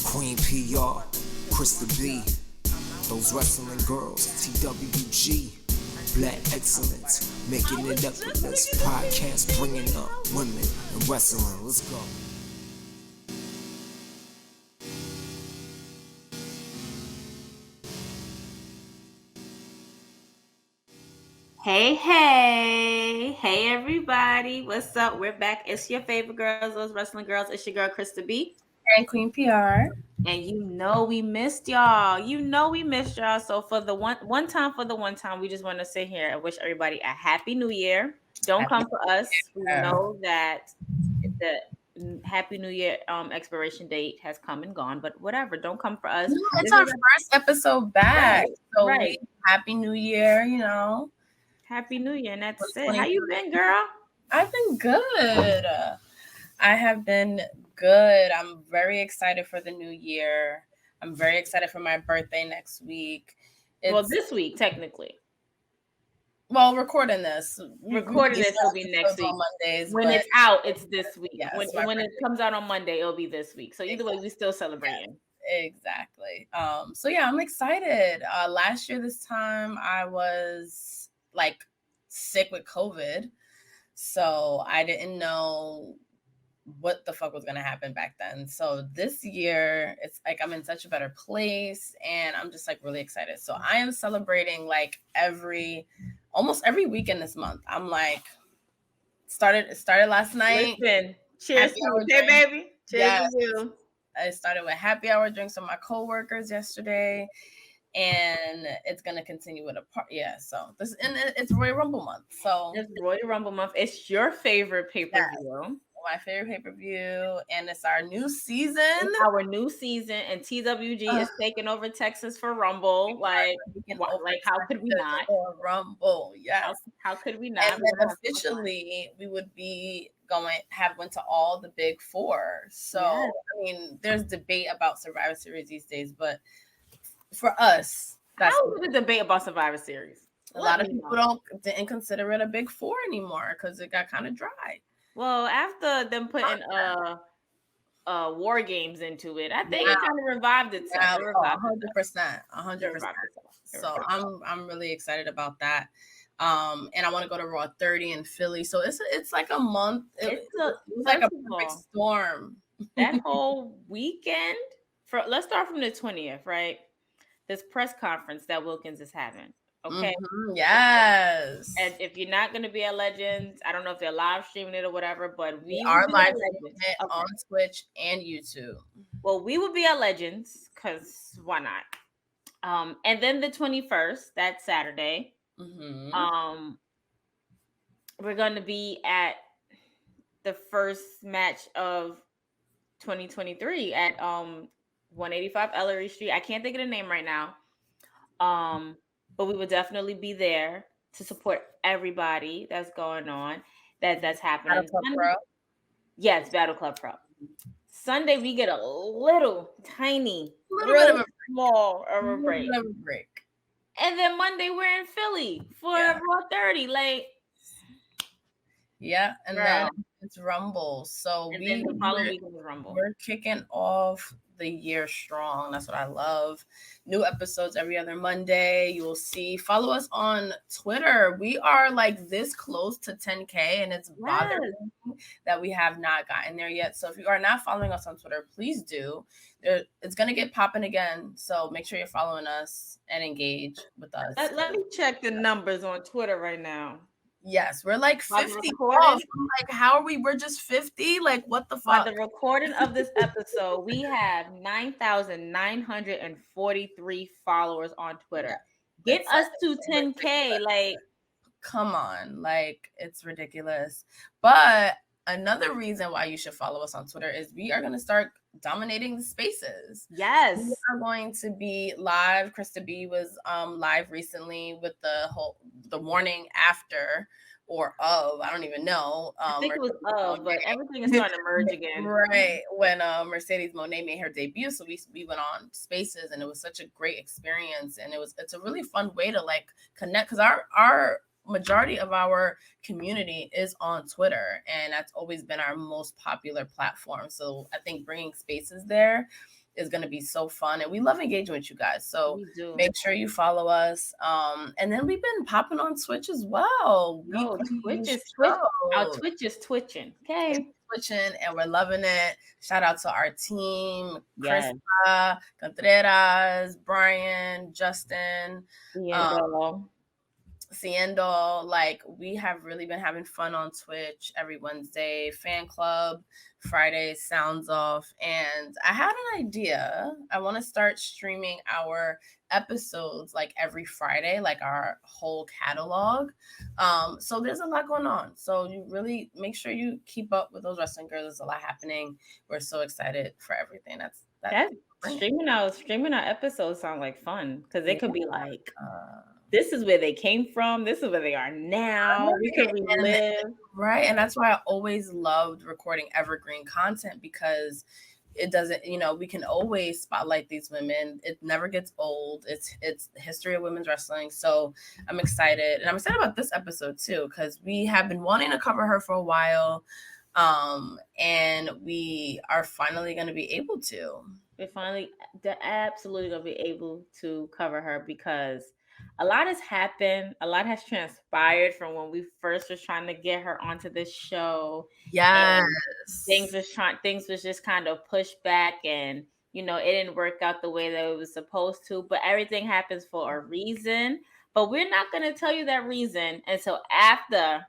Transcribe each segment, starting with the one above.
Queen P.R, Krista B, those wrestling girls, TWG, Black Excellence, making it effortless. Podcast bringing up women in wrestling. Let's go. Hey everybody, what's up? We're back. It's your favorite girls, those wrestling girls. It's your girl Krista B and Queen P.R. And we missed y'all. So for the one time, we just want to sit here and wish everybody a happy new year. Don't come for us. We know that the Happy New Year expiration date has come and gone, but whatever. Don't come for us. It's our first episode back. Right. So Happy New Year, Happy New Year, and that's it. How you been, girl? I've been good. I have been good. I'm very excited for the new year. I'm very excited for my birthday next week. This week, technically. Well, recording this will be next week. Mondays. When it's out, it's this week. Yes, when it comes out on Monday, it'll be this week. So either way, we're still celebrating. Exactly. So yeah, I'm excited. Last year, this time, I was sick with COVID. So I didn't know what the fuck was going to happen back then. So this year, it's I'm in such a better place and I'm just really excited. So I am celebrating almost every weekend this month. I'm it started last night. Listen, cheers to you, baby. Cheers to you. I started with happy hour drinks with my coworkers yesterday. And it's gonna continue with a part. Yeah, so it's Royal Rumble month. So it's Royal Rumble month. It's your favorite pay-per-view. My favorite pay-per-view, and it's our new season. And TWG is taking over Texas for Rumble. How could we not? For Rumble, yes. How could we not? And then officially, we would be went to all the big four. So I mean, there's debate about Survivor Series these days, but for us, that's the debate about Survivor Series. A lot of people didn't consider it a big four anymore because it got kind of dry. Well, after them putting War Games into it, I think it kind of revived itself. 100%. So I'm really excited about that. And I want to go to Raw 30 in Philly. So it's like a month. It's like a perfect storm. That whole weekend. Let's start from the 20th, right? This press conference that Wilkins is having. Okay. Mm-hmm. Yes. And if you're not going to be at Legends, I don't know if they're live streaming it or whatever, but we are live streaming it on Twitch and YouTube. Well, we will be at Legends because why not? And then the 21st, that's Saturday. Mm-hmm. We're going to be at the first match of 2023 at 185 Ellery Street. I can't think of the name right now. But we will definitely be there to support everybody that's going on, that's happening. Battle Club Pro? Yes, Battle Club Pro. Sunday, we get a little tiny, small break. And then Monday, we're in Philly for Raw 30. Yeah, and then it's Rumble. So then the following week is Rumble. We're kicking off the year strong. That's what I love. New episodes every other Monday. You will see. Follow us on Twitter. We are this close to 10K, and it's bothering me that we have not gotten there yet. So if you are not following us on Twitter, please do. It's gonna get popping again. So make sure you're following us and engage with us. Let me check the numbers on Twitter right now. Yes, we're 50 off. How are we? We're just 50? What the fuck? By the recording of this episode, we have 9,943 followers on Twitter. Get us to 10K. Come on. It's ridiculous. But another reason why you should follow us on Twitter is we are going to start dominating the spaces. Yes. We are going to be live. Krista B was live recently with the morning after or of, I don't even know. I think it was of, but everything is starting to merge again. Right. When Mercedes Monet made her debut. So we went on spaces and it was such a great experience. And it's a really fun way to connect because our majority of our community is on Twitter, and that's always been our most popular platform. So I think bringing spaces there is going to be so fun, and we love engaging with you guys. So make sure you follow us. And then we've been popping on Twitch as well. No, our Twitch is twitching. Okay. Twitching, and we're loving it. Shout out to our team, CRISPA, CONTRERAS, Brian, Justin, Ciendo. Like, we have really been having fun on Twitch every Wednesday. Fan club Friday sounds off, and I had an idea. I want to start streaming our episodes like every Friday, like our whole catalog. So there's a lot going on. So you really make sure you keep up with those wrestling girls. There's a lot happening. We're so excited for everything. That's streaming our episodes sound like fun, because it could be like, this is where they came from. This is where they are now. We can relive. Right. And that's why I always loved recording evergreen content, because it doesn't, we can always spotlight these women. It never gets old. It's the history of women's wrestling. So I'm excited. And I'm excited about this episode too, because we have been wanting to cover her for a while. And we are finally going to be able to. We're absolutely going to be able to cover her, because a lot has happened. A lot has transpired from when we first was trying to get her onto this show. Yes. Things was just kind of pushed back, and it didn't work out the way that it was supposed to. But everything happens for a reason. But we're not going to tell you that reason until after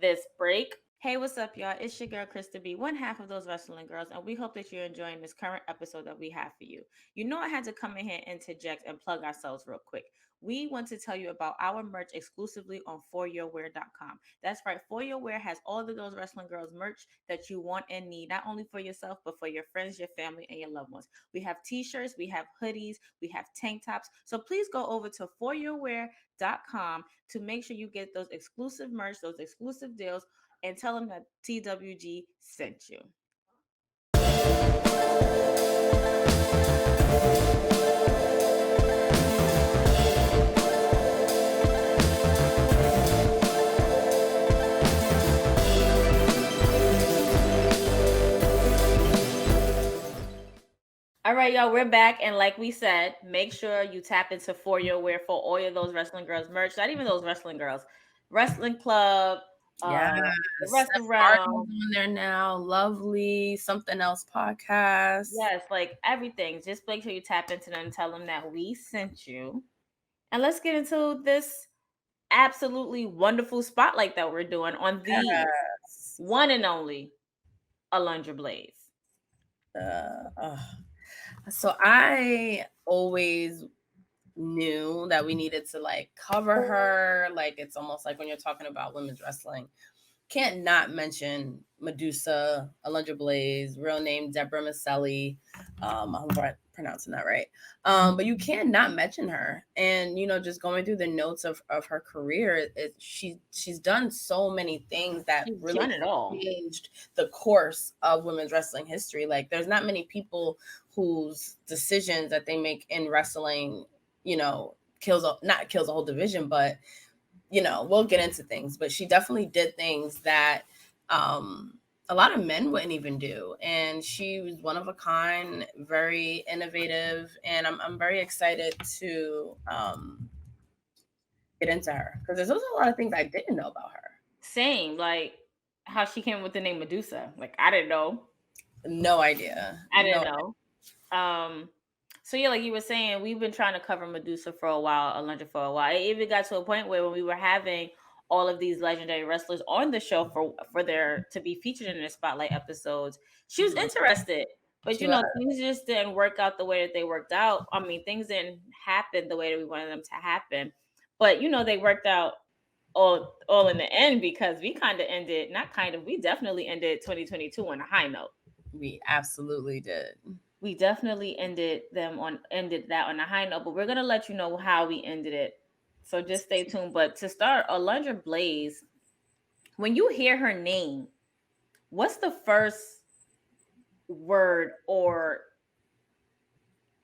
this break. Hey, what's up, y'all? It's your girl, Krista B, one half of those wrestling girls, and we hope that you're enjoying this current episode that we have for you. I had to come in here and interject and plug ourselves real quick. We want to tell you about our merch exclusively on foryourwear.com. That's right, For Your Wear has all of those wrestling girls merch that you want and need, not only for yourself, but for your friends, your family, and your loved ones. We have t-shirts, we have hoodies, we have tank tops. So please go over to foryourwear.com to make sure you get those exclusive merch, those exclusive deals, and tell them that TWG sent you. All right, y'all, we're back. And like we said, make sure you tap into For Your Wear for all of those wrestling girls merch. Not even those wrestling girls. Wrestling Club. The rest around on there now. Lovely Something Else podcast. Yes, like everything. Just make sure you tap into them and tell them that we sent you. And let's get into this absolutely wonderful spotlight that we're doing on the one and only Alundra Blayze. So I always knew that we needed to like cover her. Like, it's almost like when you're talking about women's wrestling, can't not mention Madusa, Alundra Blayze, real name Deborah Maselli. I hope I'm pronouncing that right. But you can't not mention her. And just going through the notes of her career, she's done so many things that really changed the course of women's wrestling history. Like, there's not many people whose decisions that they make in wrestling, kills a whole division, but we'll get into things. But she definitely did things that a lot of men wouldn't even do, and she was one of a kind, very innovative, and I'm very excited to get into her, because there's also a lot of things I didn't know about her. Same, like how she came with the name Madusa. Like, I didn't know. No idea. I didn't know. So yeah, like you were saying, we've been trying to cover Madusa for a while, Alundra for a while. It even got to a point where when we were having all of these legendary wrestlers on the show for their to be featured in their spotlight episodes, she was interested. But things just didn't work out the way that they worked out. I mean, things didn't happen the way that we wanted them to happen. But they worked out all in the end, because we we definitely ended 2022 on a high note. We absolutely did. We definitely ended that on a high note, but we're gonna let you know how we ended it. So just stay tuned. But to start, Alundra Blayze, when you hear her name, what's the first word or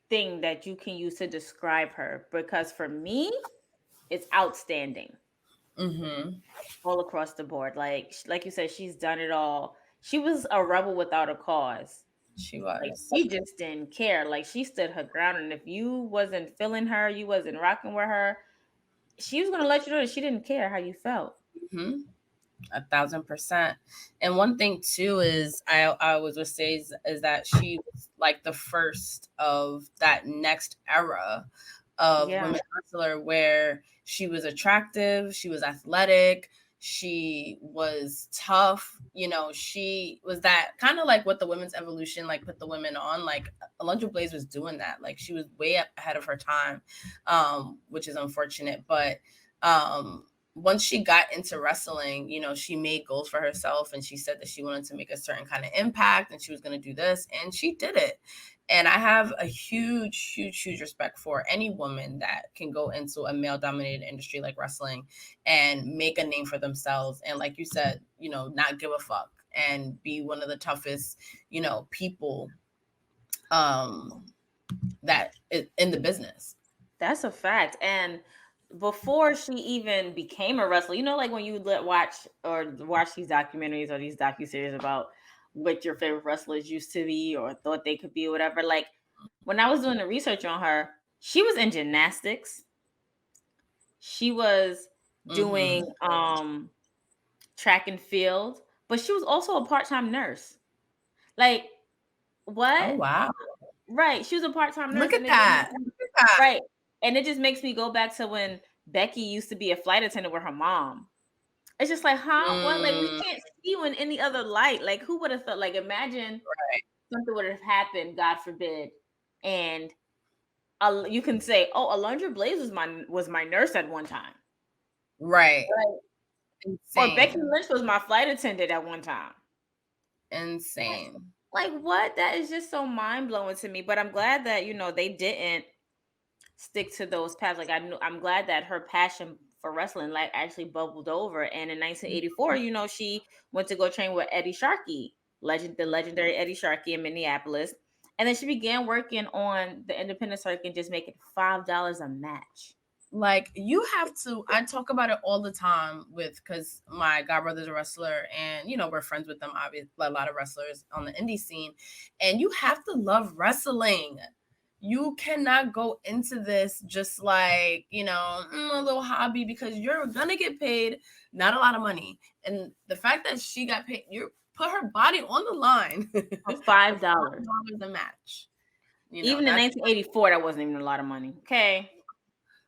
thing that you can use to describe her? Because for me, it's outstanding. all across the board. Like you said, she's done it all. She was a rebel without a cause. She Like was. she just didn't care. Like she stood her ground, and if you wasn't feeling her, you wasn't rocking with her, she was gonna let you know that she didn't care how you felt. 1,000%. And one thing too is I was gonna say is that she was like the first of that next era of women wrestler where she was attractive, she was athletic, she was tough. You know, she was that kind of like what the women's evolution like put the women on. Like Alundra Blayze was doing that. Like she was way ahead of her time, which is unfortunate. But once she got into wrestling, you know, she made goals for herself and she said that she wanted to make a certain kind of impact and she was going to do this, and she did it. And I have a huge, huge, huge respect for any woman that can go into a male-dominated industry like wrestling and make a name for themselves. And like you said, you know, not give a fuck and be one of the toughest, you know, people that is in the business. That's a fact. And before she even became a wrestler, you know, like when you watch these documentaries or these docuseries about what your favorite wrestlers used to be or thought they could be or whatever. Like when I was doing the research on her, she was in gymnastics. She was doing track and field, but she was also a part-time nurse. Like what? Oh wow. Right. She was a part-time nurse. Look at that. Right. And it just makes me go back to when Becky used to be a flight attendant with her mom. It's just like, huh? What? Like, we can't see you in any other light. Like, who would have thought? Like, imagine something would have happened, God forbid, and you can say, "Oh, Alundra Blayze was my nurse at one time." Right. Or Becky Lynch was my flight attendant at one time. Insane. Like, what? That is just so mind-blowing to me. But I'm glad that, you know, they didn't stick to those paths. Like I'm glad that her passion for wrestling like actually bubbled over. And in 1984, you know, she went to go train with Eddie Sharkey, the legendary Eddie Sharkey in Minneapolis. And then she began working on the independent circuit and just making $5 a match. Like you have to, I talk about it all the time because my godbrother's a wrestler and, you know, we're friends with them, obviously, a lot of wrestlers on the indie scene. And you have to love wrestling. You cannot go into this just like, you know, a little hobby because you're going to get paid not a lot of money. And the fact that she got paid, you put her body on the line for $5 a match. You know, even in 1984, that wasn't even a lot of money. Okay.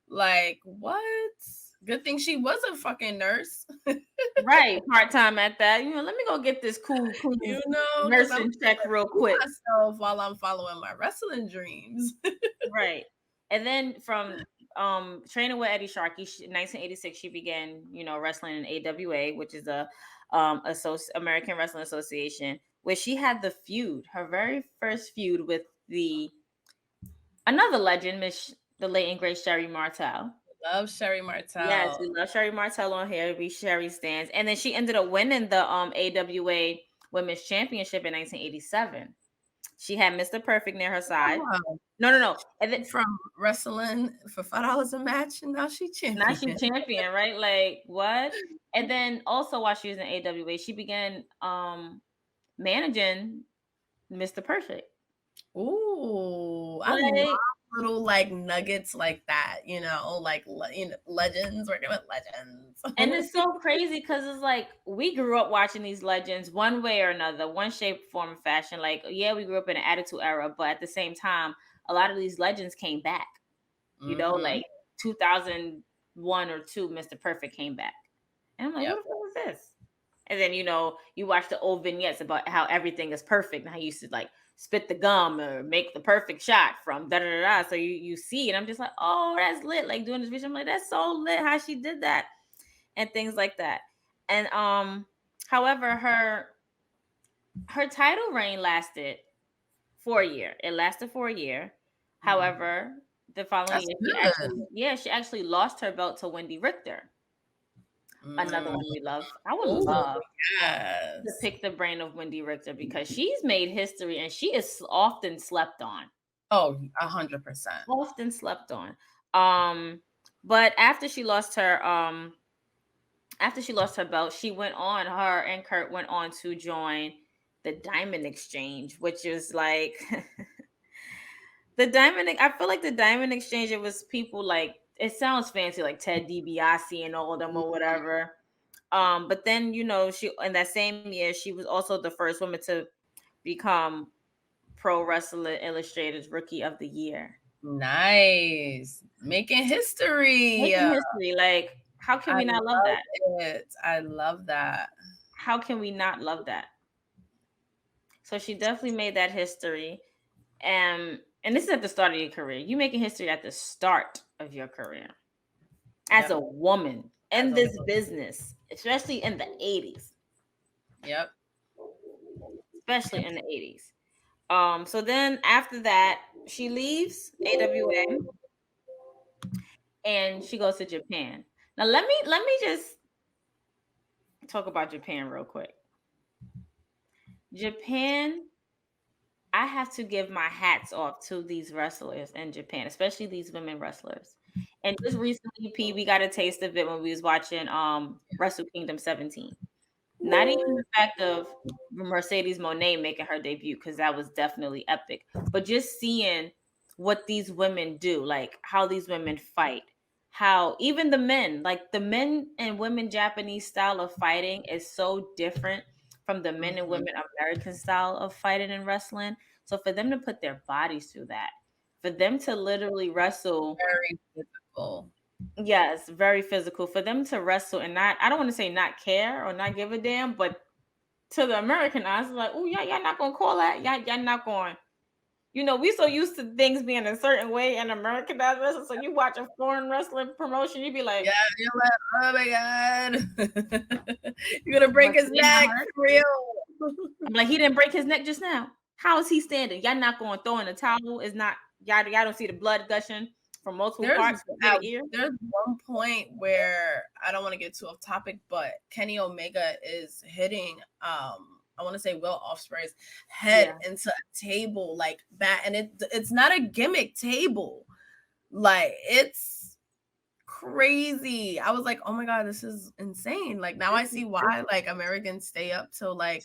Like, what? Good thing she was a fucking nurse. Right. Part-time at that. You know, let me go get this cool you know, nursing check real quick. Myself while I'm following my wrestling dreams. Right. And then from training with Eddie Sharkey, in 1986, she began, you know, wrestling in AWA, which is a American Wrestling Association, where she had her very first feud with another legend, the late and great Sherry Martel. Love Sherry Martel. Yes, we love Sherry Martel on here. We Sherry stands. And then she ended up winning the AWA Women's Championship in 1987. She had Mr. Perfect near her side. Oh. No. And then from wrestling for $5 a match, and now she's champion. Now she's champion, right? Like what? And then also while she was in AWA, she began managing Mr. Perfect. Ooh, I love little like nuggets like that, you know, like legends, working with legends. And it's so crazy because it's like we grew up watching these legends one way or another, one shape, form, and fashion. Like, yeah, we grew up in an Attitude Era, but at the same time, a lot of these legends came back. You know, like 2001 or 2, Mr. Perfect came back. And I'm like, what the fuck is this? And then, you know, you watch the old vignettes about how everything is perfect and how you used to like spit the gum or make the perfect shot from da-da-da-da. So you see it. I'm just like, oh, that's lit. Like doing this vision, I'm like, that's so lit how she did that and things like that. And however, her title reign lasted for a year. It lasted for a year. However, the following year, she actually lost her belt to Wendy Richter. Another one we love. I would love to pick the brain of Wendy Richter because she's made history and she is often slept on. Oh, 100%. Often slept on. But after she lost her after she lost her belt, her and Kurt went on to join the Diamond Exchange, which is like I feel like the Diamond Exchange, it was people like, it sounds fancy, like Ted DiBiase and all of them or whatever. But then, she, in that same year, she was also the first woman to become Pro Wrestler Illustrated's Rookie of the Year. Nice. Making history. Making history. Like, how can we not love that? I love that. How can we not love that? So she definitely made that history. And this is at the start of your career. You making history at the start of your career as a woman in this business, especially in the 80s. Yep. Especially in the 80s. So then after that, she leaves AWA and she goes to Japan. Now let me just talk about Japan real quick. Japan, I have to give my hats off to these wrestlers in Japan, especially these women wrestlers. And just recently, P, we got a taste of it when we was watching Wrestle Kingdom 17. Not even the fact of Mercedes Moné making her debut, because that was definitely epic, but just seeing what these women do, like how these women fight, how even the men, like the men and women Japanese style of fighting is so different from the men and women American style of fighting and wrestling. So for them to put their bodies through that, for them to literally wrestle, very physical. Yes, very physical. For them to wrestle and not, I don't want to say not care or not give a damn, but to the American eyes, like, oh, y'all not gonna call that. Y'all not going. We so used to things being a certain way in Americanized wrestling. So you watch a foreign wrestling promotion, you be like, yeah, you're like, oh my god, you're gonna break his neck, for real. I'm like, he didn't break his neck just now. How is he standing? Y'all not going to throw in a towel? Is not y'all don't see the blood gushing from multiple parts. There's one point where I don't want to get too off topic, but Kenny Omega is hitting I want to say Will Ospreay's head into a table like that, and it's not a gimmick table, like it's crazy. I was like, oh my god, this is insane. Like now I see why like Americans stay up till like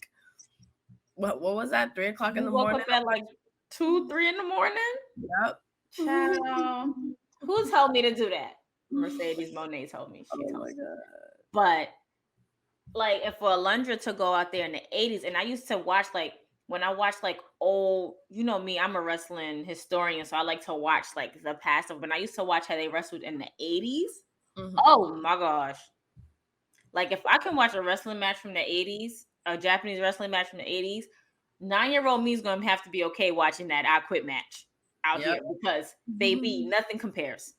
what was that, 3 o'clock in the morning? Woke up at like 2, 3 in the morning. Yep. Child. Who told me to do that? Mercedes Moné told me. She told me. But like, if for Alundra to go out there in the 80s, and I used to watch, like, when I watched like old, me, I'm a wrestling historian, so I like to watch like the past of when I used to watch how they wrestled in the 80s. Oh my gosh. Like, if I can watch a wrestling match from the 80s, a Japanese wrestling match from the 80s, 9-year-old me is gonna have to be okay watching that I Quit match out here, because baby, nothing compares.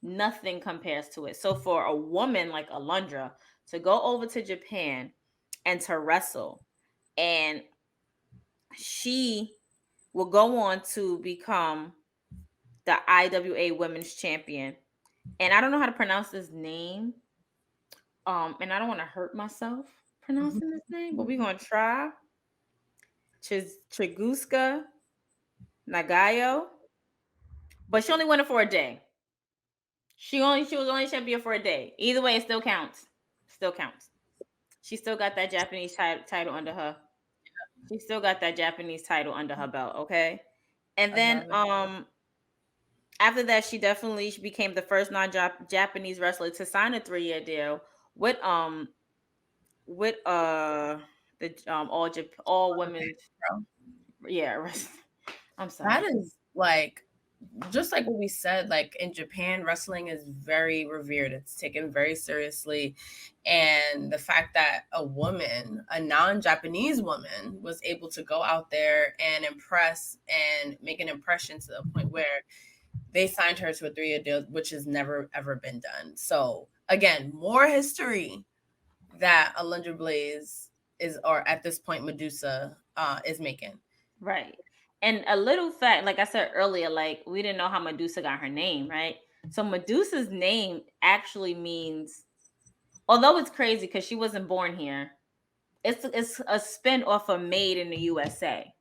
Nothing compares to it. So for a woman like Alundra to go over to Japan and to wrestle, and she will go on to become the IWA Women's Champion. And I don't know how to pronounce this name. And I don't want to hurt myself pronouncing this name, but we're gonna try. Chiguska Nagayo. But she only won it for a day. She was only champion for a day. Either way, it still counts. Still counts. She still got that Japanese title under her. She still got that Japanese title under her belt, okay? And then after that, she became the first non-Japanese wrestler to sign a 3-year deal with all women. Yeah, I'm sorry. That is like, just like what we said, like in Japan, wrestling is very revered. It's taken very seriously. And the fact that a woman, a non-Japanese woman, was able to go out there and impress and make an impression to the point where they signed her to a 3-year deal, which has never, ever been done. So again, more history that Alundra Blayze is, or at this point, Madusa is making. Right. And a little fact, like I said earlier, like we didn't know how Madusa got her name, right? So Madusa's name actually means, although it's crazy because she wasn't born here, it's a spin off of Made in the USA.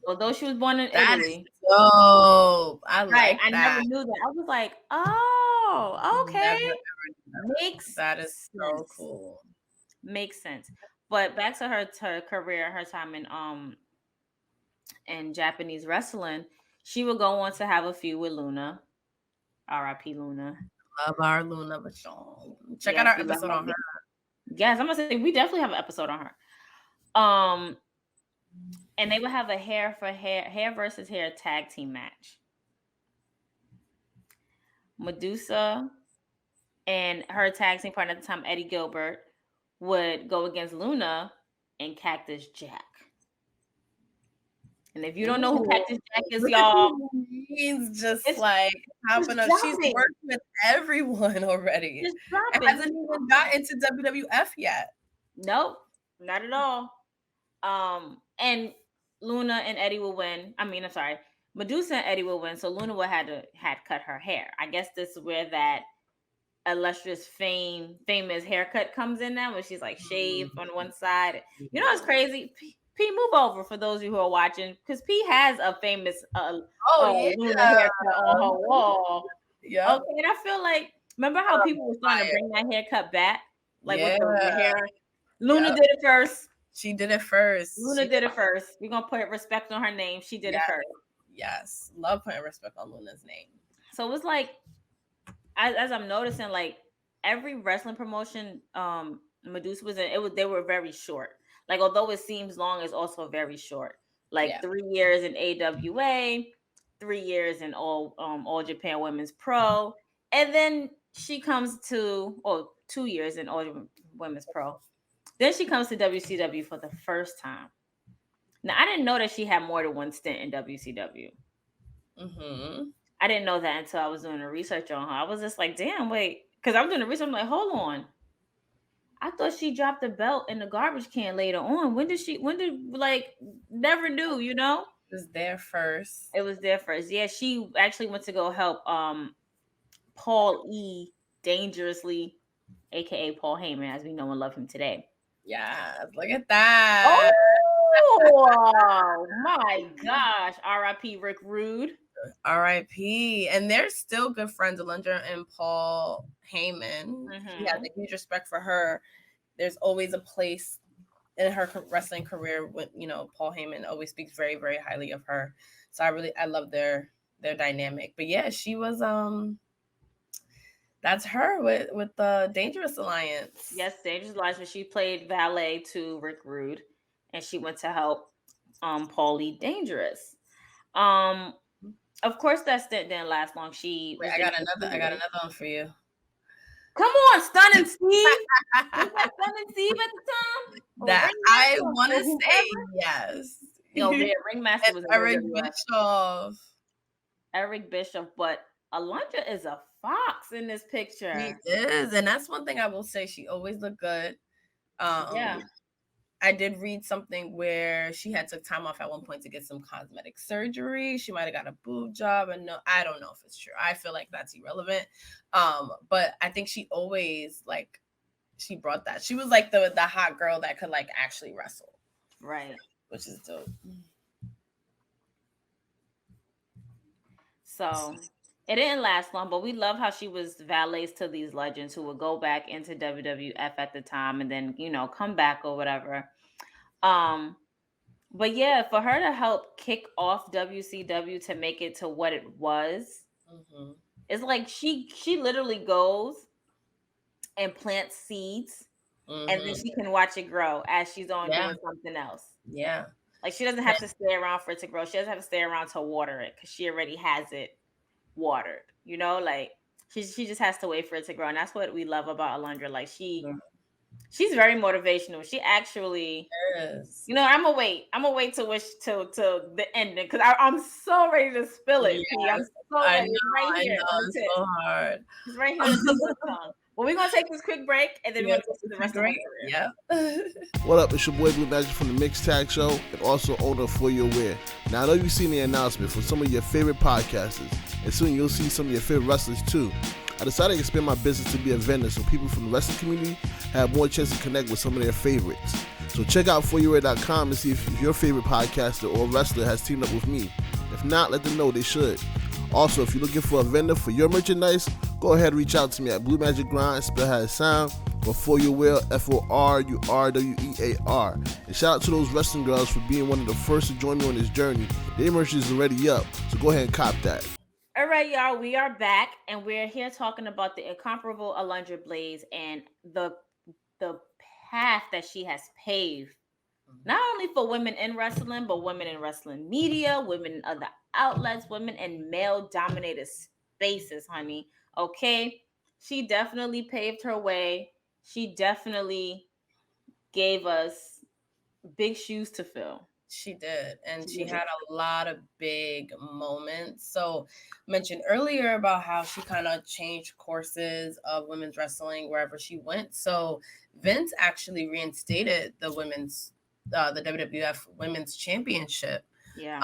Although she was born in Italy. Oh, I like that. I never knew that. I was like, oh, Oh, okay. Never, ever. Makes That is so sense. cool. Makes sense. But back to her career, her time in Japanese wrestling, she would go on to have a feud with Luna. R.I.P. Luna. Love our Luna Vachon. Check Yes, out our we love episode her. on her. Yes, I'm gonna say we definitely have an episode on her. And they would have a hair versus hair tag team match. Madusa and her tag team partner at the time, Eddie Gilbert, would go against Luna and Cactus Jack. And if you don't know who Cactus Jack is, y'all, he's just like popping up. She's worked with everyone already. It hasn't even got into WWF yet. Nope, not at all. And Luna and Eddie will win. I'm sorry, Madusa and Eddie will win. So Luna would had cut her hair. I guess this is where that illustrious famous haircut comes in now, where she's like shaved on one side. You know, it's crazy. P, move over for those of you who are watching, because P has a famous Luna haircut on her wall. Yeah. Okay, and I feel like, remember how people were starting to bring that haircut back, like with the hair. Luna did it first. She did it first. Luna did it first. We're gonna put respect on her name. She did it first. Yes, love putting respect on Luna's name. So it's like, as I'm noticing, like every wrestling promotion Madusa was in, they were very short. Like, although it seems long, it's also very short. Like 3 years in AWA, 3 years in All Japan Women's Pro, and then she comes to 2 years in All Women's Pro. Then she comes to WCW for the first time. Now, I didn't know that she had more than one stint in WCW. Mm-hmm. I didn't know that until I was doing the research on her. I was just like, damn, wait. Because I'm doing the research. I'm like, hold on. I thought she dropped the belt in the garbage can later on. Never knew, you know? It was there first. It was there first. Yeah, she actually went to go help Paul E. Dangerously, a.k.a. Paul Heyman, as we know and love him today. Yeah, look at that. Oh, my gosh. R.I.P. Rick Rude. R.I.P. And they're still good friends, Alundra and Paul Heyman. Mm-hmm. He has a huge respect for her. There's always a place in her wrestling career when, you know, Paul Heyman always speaks very, very highly of her. So I love their dynamic. But yeah, she was that's her with the Dangerous Alliance. Yes, Dangerous Alliance, where she played valet to Rick Rude, and she went to help Paulie Dangerous. Of course, that stint didn't last long. I got another one for you. Come on, Stunning Steve. Was that Stunning Steve at the time? That I want to say yes. No, Ringmaster was Eric Bischoff. Eric Bischoff, but Alundra is a fox in this picture. She is, and that's one thing I will say. She always looked good. Yeah. I did read something where she had took time off at one point to get some cosmetic surgery. She might have got a boob job, and I don't know if it's true. I feel like that's irrelevant. But I think she always she brought that. She was like the hot girl that could actually wrestle, right? Which is dope. So it didn't last long, but we love how she was valets to these legends who would go back into WWF at the time and then, come back or whatever. But yeah, for her to help kick off WCW to make it to what it was, mm-hmm. It's like she literally goes and plants seeds, mm-hmm. and then she can watch it grow as she's on doing something else. Yeah. Like, she doesn't have to stay around for it to grow. She doesn't have to stay around to water it because she already has it watered, she just has to wait for it to grow. And that's what we love about Alundra. Like, she's very motivational. She actually is. I'm gonna wait till the ending because I'm so ready to spill it. Yes, I'm so ready. I know, it's so hard. It's right here on the tongue. Well, we're going to take this quick break, and then we're going to get to the rest of it. Yeah. What up? It's your boy Blue Magic from the Mix Tag Show and also owner of For Your Wear. Now, I know you've seen the announcement from some of your favorite podcasters, and soon you'll see some of your favorite wrestlers too. I decided to expand my business to be a vendor so people from the wrestling community have more chance to connect with some of their favorites. So check out foryourwear.com and see if your favorite podcaster or wrestler has teamed up with me. If not, let them know they should. Also, if you're looking for a vendor for your merchandise, go ahead and reach out to me at Blue Magic Grind, spell how it sound, or For Your Wear, FORURWEAR. And shout out to those wrestling girls for being one of the first to join me on this journey. Their merch is already up, so go ahead and cop that. All right, y'all, we are back, and we're here talking about the incomparable Alundra Blayze and the path that she has paved, not only for women in wrestling, but women in wrestling media, women in other outlets, women in male-dominated spaces, honey. Okay? She definitely paved her way. She definitely gave us big shoes to fill. She did. And she had a lot of big moments. So mentioned earlier about how she kind of changed courses of women's wrestling wherever she went. So Vince actually reinstated the WWF Women's Championship. Yeah.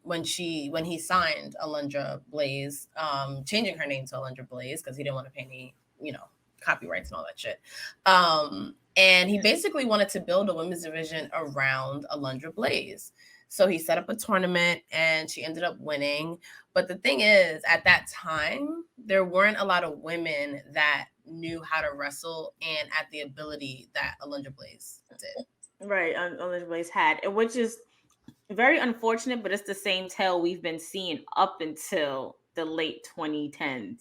When he signed Alundra Blayze, changing her name to Alundra Blayze because he didn't want to pay any, copyrights and all that shit. And he basically wanted to build a women's division around Alundra Blayze. So he set up a tournament and she ended up winning. But the thing is, at that time, there weren't a lot of women that knew how to wrestle and at the ability that Alundra Blayze did. Right, Alundra Blayze had, which is very unfortunate, but it's the same tale we've been seeing up until the late 2010s,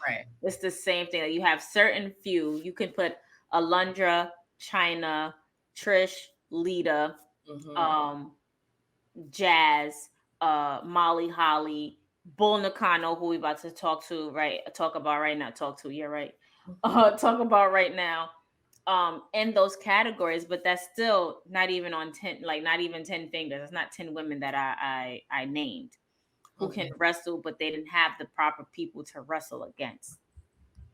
Right. It's the same thing. You have certain few. You can put Alundra, Chyna, Trish, Lita, Jazz, Molly Holly, Bull Nakano, who we about to talk about right now. In those categories, but that's still not even on 10, not even 10 fingers. It's not 10 women that I named who can wrestle, but they didn't have the proper people to wrestle against.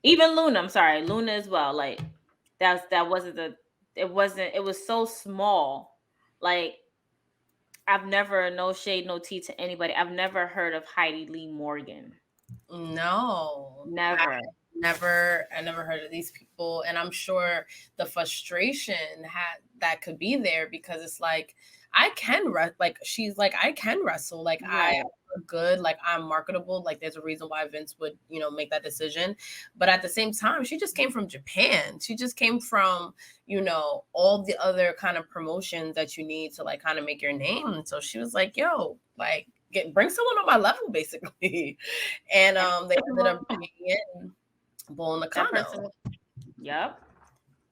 Even Luna, I'm sorry, Luna as well. It was so small. I've never, no shade, no tea to anybody, I've never heard of Heidi Lee Morgan. No. Never. I never heard of these people. And I'm sure the frustration that could be there because it's I can she's I can wrestle. Right. I look good. I'm marketable. There's a reason why Vince would, make that decision. But at the same time, she just came from Japan. She just came from, all the other kind of promotions that you need to kind of make your name. So she was like, yo, bring someone on my level, basically. And they ended up bringing in Bull Nakano. Yep.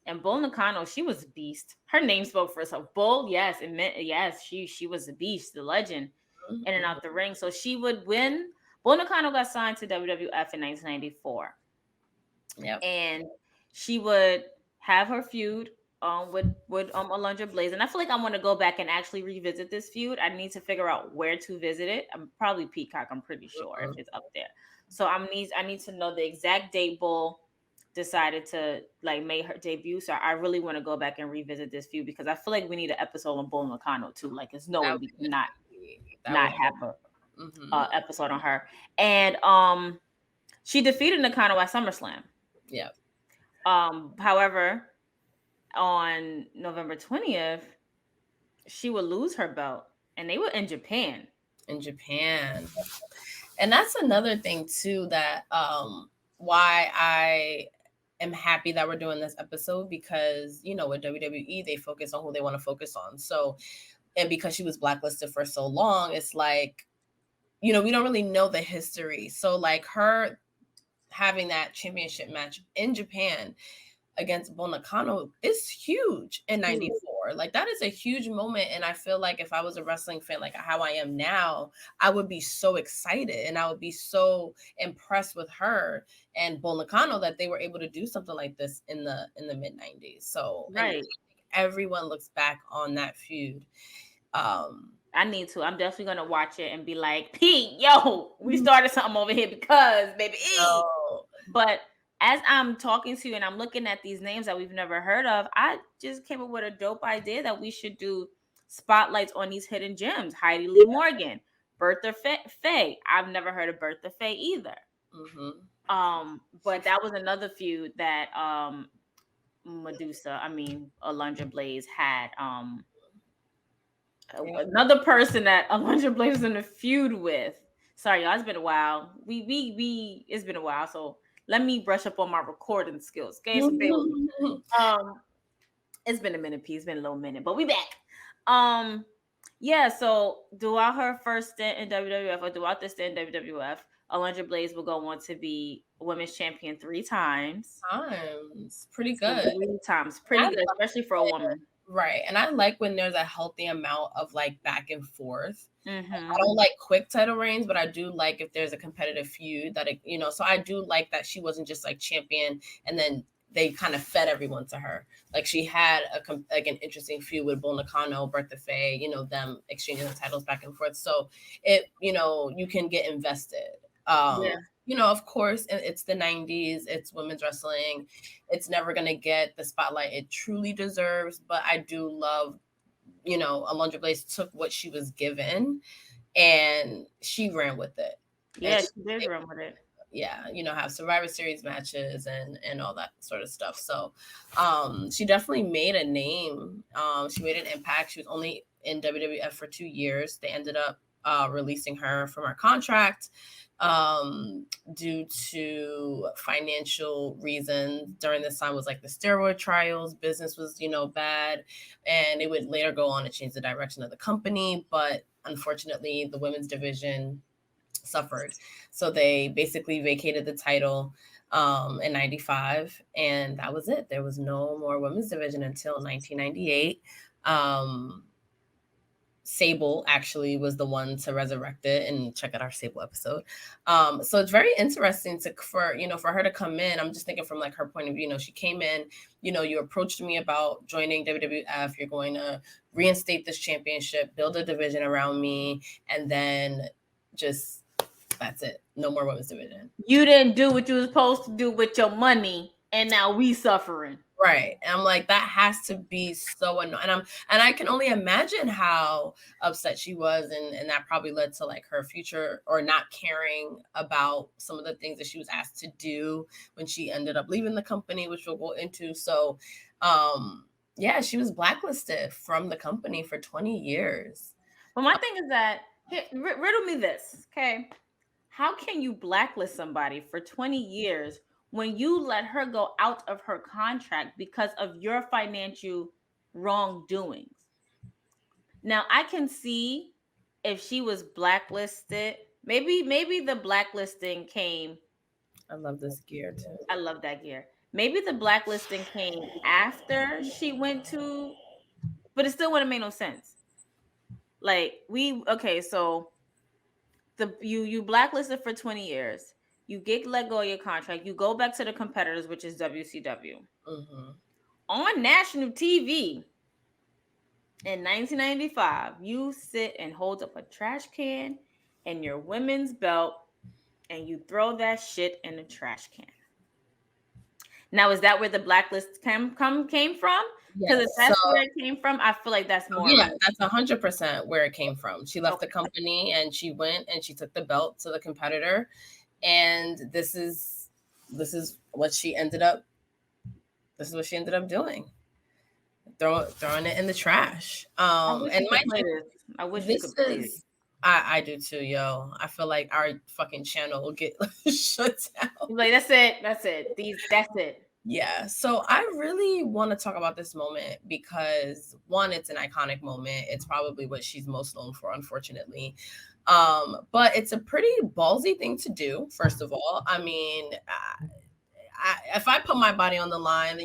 And Bull Nakano, she was a beast. Her name spoke for herself. Bull, yes, it meant yes, she was a beast, the legend, in and out the ring. So she would win. Bull Nakano got signed to WWF in 1994. Yep. And she would have her feud with Alundra Blayze. And I feel like I want to go back and actually revisit this feud. I need to figure out where to visit it. I'm probably Peacock, I'm pretty sure, if it's up there. So I need to know the exact date Bull decided to make her debut. So I really want to go back and revisit this feud because I feel like we need an episode on Bull Nakano too. It's no way we cannot have a episode on her. And she defeated Nakano at SummerSlam. Yeah. However, on November 20th, she would lose her belt, and they were in Japan. And that's another thing too that why I am happy that we're doing this episode because with WWE they focus on who they want to focus on. So, and because she was blacklisted for so long, it's we don't really know the history. So her having that championship match in Japan against Bull Nakano is huge in 94. That is a huge moment. And I feel if I was a wrestling fan, how I am now, I would be so excited and I would be so impressed with her and Bull Nakano that they were able to do something like this in the mid 90s. So right. Everyone looks back on that feud. I need to. I'm definitely gonna watch it and be like, Pete, yo, we started something over here because baby. But as I'm talking to you and I'm looking at these names that we've never heard of, I just came up with a dope idea that we should do spotlights on these hidden gems. Heidi Lee Morgan, Bertha Faye. I've never heard of Bertha Faye either. But that was another feud that Alundra Blayze had. Another person that Alundra Blayze was in a feud with. Sorry, y'all. It's been a while. It's been a while. So let me brush up on my recording skills. Okay, so bear with me. It's been a minute, P. It's been a little minute, but we back. Yeah. So throughout her first stint in WWF, or throughout this stint in WWF, Alundra Blayze will go on to be women's champion 3 times. Pretty So good. 3 times, pretty good, especially for a woman. Right. And I like when there's a healthy amount of like back and forth. Mm-hmm. I don't like quick title reigns, but I do like if there's a competitive feud that it, so I do like that she wasn't just like champion and then they kind of fed everyone to her. Like she had an interesting feud with Bull Nakano, Bertha Faye, them exchanging the titles back and forth. So it, you can get invested. Of course, it's the 90s, it's women's wrestling. It's never going to get the spotlight it truly deserves. But I do love, Alundra Blayze took what she was given and she ran with it. Yeah, she did run with it. Yeah, have Survivor Series matches and all that sort of stuff. So she definitely made a name. She made an impact. She was only in WWF for 2 years. They ended up releasing her from her contract due to financial reasons. During this time was like the steroid trials. Business was, bad, and it would later go on to change the direction of the company. But unfortunately, the women's division suffered. So they basically vacated the title in 95, and that was it. There was no more women's division until 1998. Sable actually was the one to resurrect it, and check out our Sable episode. So it's very interesting for her to come in. I'm just thinking from like her point of view. She came in, you approached me about joining WWF. You're going to reinstate this championship, build a division around me, and then just that's it. No more women's division. You didn't do what you were supposed to do with your money, and now we suffering. Right. And I'm like, that has to be so annoying. And I can only imagine how upset she was. And that probably led to like her future or not caring about some of the things that she was asked to do when she ended up leaving the company, which we'll go into. So, yeah, she was blacklisted from the company for 20 years. But my thing is that, riddle me this, okay? How can you blacklist somebody for 20 years when you let her go out of her contract because of your financial wrongdoings? Now, I can see if she was blacklisted, maybe the blacklisting came. I love this gear too. I love that gear. Maybe the blacklisting came after she went to, but it still wouldn't make no sense. Like so you blacklisted for 20 years. You get let go of your contract. You go back to the competitors, which is WCW. Mm-hmm. On national TV in 1995, you sit and hold up a trash can and your women's belt, and you throw that shit in the trash can. Now, is that where the blacklist came from? Because if that's where it came from, I feel like that's more. Yeah, that's 100% where it came from. She left the company and she went and she took the belt to the competitor, and this is what she ended up. This is what she ended up doing. Throwing it in the trash. I wish we could play this. I do too, yo. I feel like our fucking channel will get shut down. Like that's it. That's it. Yeah. So I really want to talk about this moment because one, it's an iconic moment. It's probably what she's most known for, unfortunately. But it's a pretty ballsy thing to do. First of all, I mean, if I put my body on the line,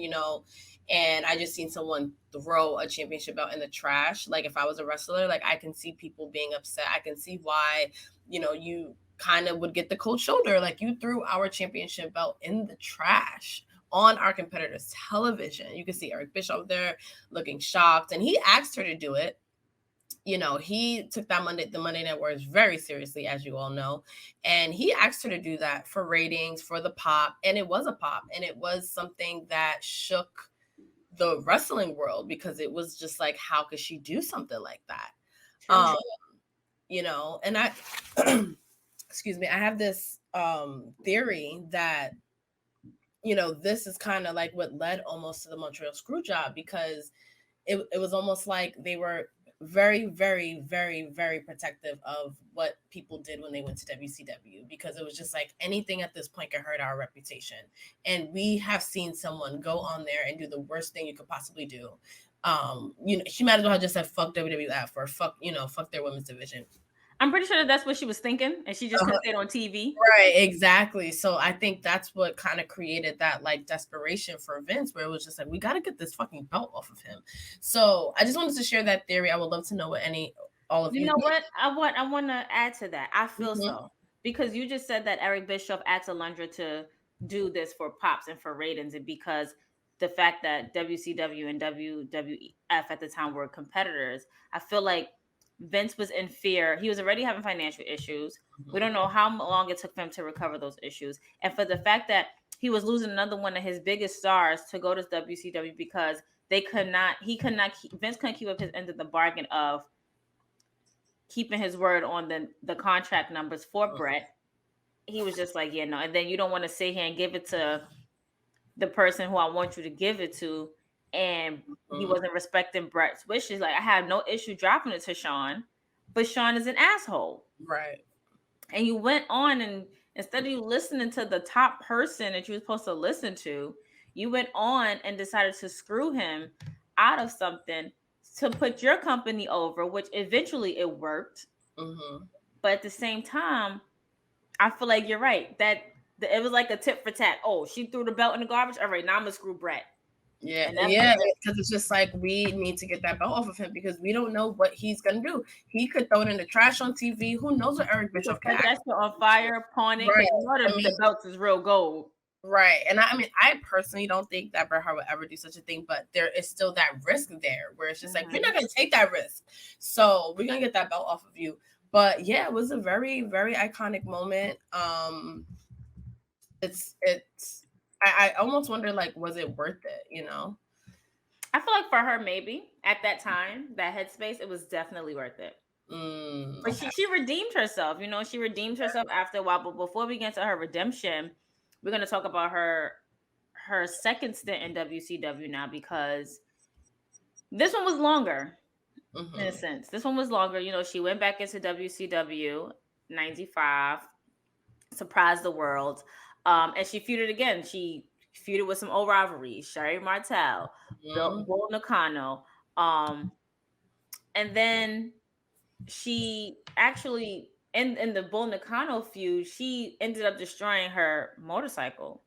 and I just seen someone throw a championship belt in the trash. Like if I was a wrestler, like I can see people being upset. I can see why, you kind of would get the cold shoulder. Like you threw our championship belt in the trash on our competitor's television. You can see Eric Bischoff there looking shocked, and he asked her to do it. He took the Monday Night Wars very seriously, as you all know. And he asked her to do that for ratings, for the pop. And it was a pop. And it was something that shook the wrestling world because it was just like, how could she do something like that? And I, excuse me, I have this theory that, this is kind of like what led almost to the Montreal Screwjob, because it was almost like they were very, very, very, very protective of what people did when they went to WCW, because it was just like anything at this point could hurt our reputation. And we have seen someone go on there and do the worst thing you could possibly do. She might as well have just said fuck WWF or fuck their women's division. I'm pretty sure that's what she was thinking, and she just couldn't say it on TV. Right, exactly. So I think that's what kind of created that like desperation for Vince, where it was just like, we got to get this fucking belt off of him. So I just wanted to share that theory. I would love to know what all of you. You know what? I want to add to that. I feel so, because you just said that Eric Bischoff asked Alundra to do this for pops and for ratings, and because the fact that WCW and WWF at the time were competitors, I feel like Vince was in fear. He was already having financial issues. We don't know how long it took for him to recover those issues. And for the fact that he was losing another one of his biggest stars to go to WCW because Vince couldn't keep up his end of the bargain of keeping his word on the contract numbers for Brett. He was just like, yeah, no. And then you don't want to sit here and give it to the person who I want you to give it to. And he wasn't respecting Brett's wishes. Like, I have no issue dropping it to Sean, but Sean is an asshole. Right. And you went on, and instead of you listening to the top person that you were supposed to listen to, you went on and decided to screw him out of something to put your company over, which eventually it worked. But at the same time, I feel like you're right. That it was like a tit for tat. Oh, she threw the belt in the garbage. All right, now I'm going to screw Brett. Yeah, because it's just like, we need to get that belt off of him because we don't know what he's gonna do. He could throw it in the trash on TV. Who knows what Eric Bischoff can that's on fire, pawn it. Right. The belts is real gold. Right. And I personally don't think that Bret Hart would ever do such a thing, but there is still that risk there where it's just like, we're not gonna take that risk. So we're gonna get that belt off of you. But yeah, it was a very, very iconic moment. I almost wonder, like, was it worth it, I feel like for her, maybe at that time, that headspace, it was definitely worth it. But she redeemed herself, she redeemed herself after a while. But before we get to her redemption, we're going to talk about her second stint in WCW now, because this one was longer in a sense. This one was longer. She went back into WCW 95, surprised the world. And she feuded again. She feuded with some old rivalries, Sherry Martel, Bull Nakano. And then she actually, in the Bull Nakano feud, she ended up destroying her motorcycle.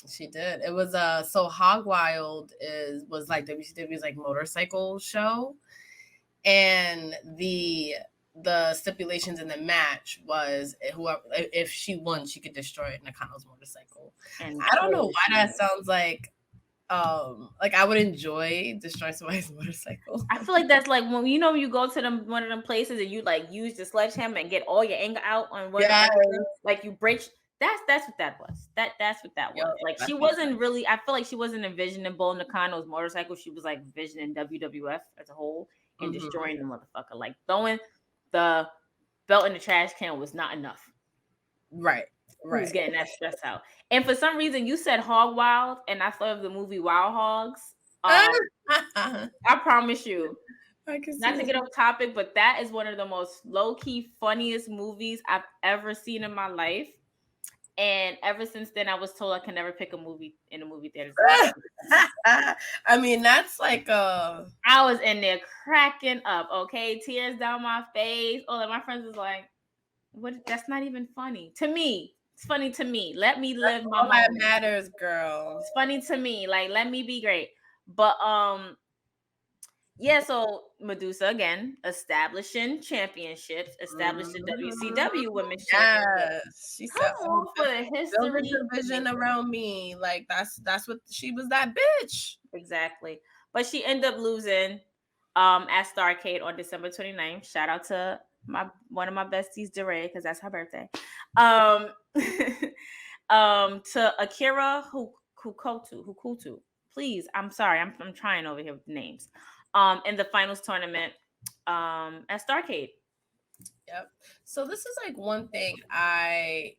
She did. It was so Hog Wild was like WCW's like motorcycle show, and the stipulations in the match was whoever, if she won, she could destroy Nakano's motorcycle. And I don't know why that sounds like I would enjoy destroying somebody's motorcycle. I feel like that's like when you go to one of them places and you like use the sledgehammer and get all your anger out on one. Yeah. Like you break. That's what that was. That's what that was. Yep, like she wasn't really. I feel like she wasn't envisioning Bull Nakano's motorcycle. She was like envisioning WWF as a whole and destroying the motherfucker. Like throwing the belt in the trash can was not enough. Right. He was getting that stress out. And for some reason, you said Hog Wild, and I thought of the movie Wild Hogs. I promise you, not to get off topic, but that is one of the most low-key, funniest movies I've ever seen in my life. And ever since then, I was told I can never pick a movie in a movie theater. I mean, that's like I was in there cracking up, okay? Tears down my face. All of my friends was like, "What? That's not even funny to me. It's funny to me. Let me live my life. All that matters, girl. It's funny to me. Like, let me be great." But yeah, so Madusa again establishing championships, establishing WCW Women's Championship. She said, for the history, build a division around me. Like that's what she was, that bitch. Exactly. But she ended up losing at Starrcade on December 29th. Shout out to one of my besties, DeRay, because that's her birthday. To Akira Hukutu. Please, I'm sorry, I'm trying over here with the names. In the finals tournament at Starrcade. Yep. So this is like one thing I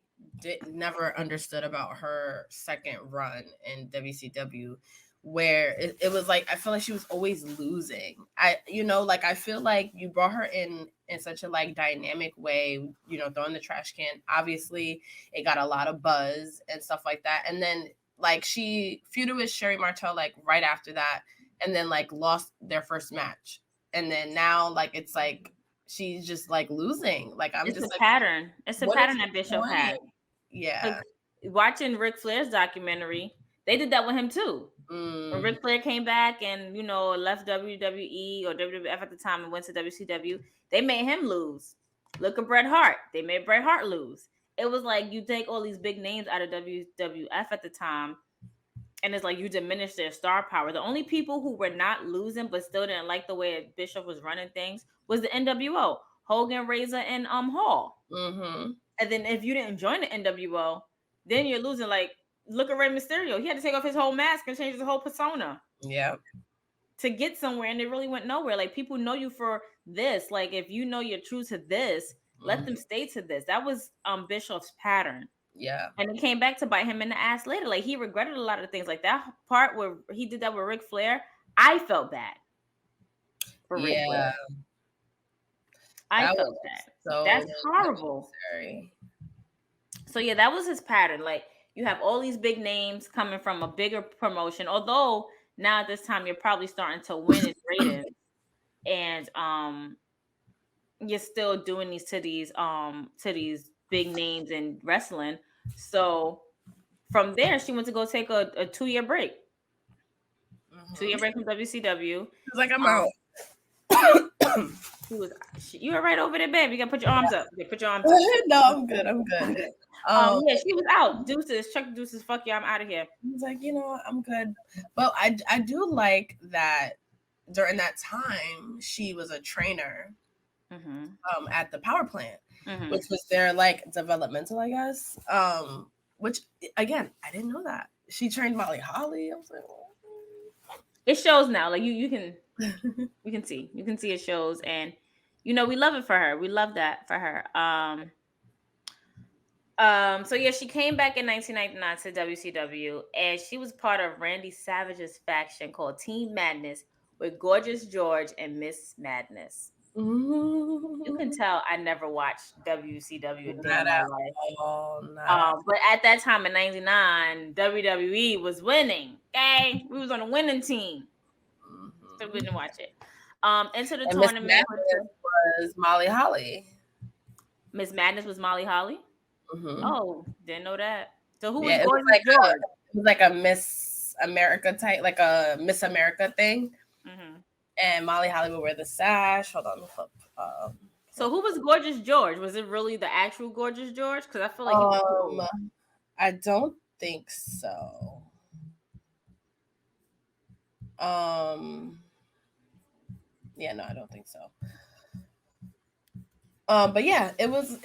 never understood about her second run in WCW where it was like, I feel like she was always losing. I feel like you brought her in such a like dynamic way, throwing the trash can. Obviously, it got a lot of buzz and stuff like that. And then like she feuded with Sherry Martel like right after that, and then like lost their first match. And then now like it's like she's just like losing. Like it's just a pattern. It's a pattern that Bischoff had. Yeah. Watching Ric Flair's documentary, they did that with him too. When Ric Flair came back and left WWE or WWF at the time and went to WCW, they made him lose. Look at Bret Hart. They made Bret Hart lose. It was like you take all these big names out of WWF at the time, and it's like you diminish their star power. The only people who were not losing but still didn't like the way Bischoff was running things was the NWO, Hogan, Razor, and Hall. Mm-hmm. And then if you didn't join the NWO, then you're losing. Like, look at Rey Mysterio. He had to take off his whole mask and change his whole persona. Yeah. To get somewhere, and it really went nowhere. Like, people know you for this. Like, if you know you're true to this, let them stay to this. That was Bischoff's pattern. Yeah. And it came back to bite him in the ass later. Like, he regretted a lot of things. Like, that part where he did that with Ric Flair, I felt bad for Ric Flair. I felt that. So that's horrible. Necessary. So yeah, that was his pattern. Like, you have all these big names coming from a bigger promotion. Although now at this time you're probably starting to win in ratings, and you're still doing these to these big names in wrestling. So from there, she went to go take a 2-year break. 2-year break from WCW. It's like I'm out. You were right over there, babe. You gotta put your arms up. Yeah, put your arms up. No, I'm good. Yeah, she was out. Deuces, Chuck Deuces. Fuck you, I'm out of here. He's like, I'm good. But I do like that during that time she was a trainer at the power plant, which was their like developmental, I guess. Which again, I didn't know that. She trained Molly Holly. I was like, oh. It shows now. Like you can you can see it shows, and we love it for her. We love that for her. So yeah, she came back in 1999 to WCW, and she was part of Randy Savage's faction called Team Madness with Gorgeous George and Miss Madness. Ooh. You can tell I never watched WCW in my life. But at that time in 99, WWE was winning. Okay, we was on a winning team, so we didn't watch it. Into the tournament was Molly Holly. Miss Madness was Molly Holly. Oh, didn't know that. So who was Gorgeous George? It was like a Miss America type, like a Miss America thing. And Molly Holly would wear the sash. Hold on, flip. So who was Gorgeous George? Was it really the actual Gorgeous George? Because I feel like he was cool. I don't think so. Yeah, no, I don't think so. But yeah, it was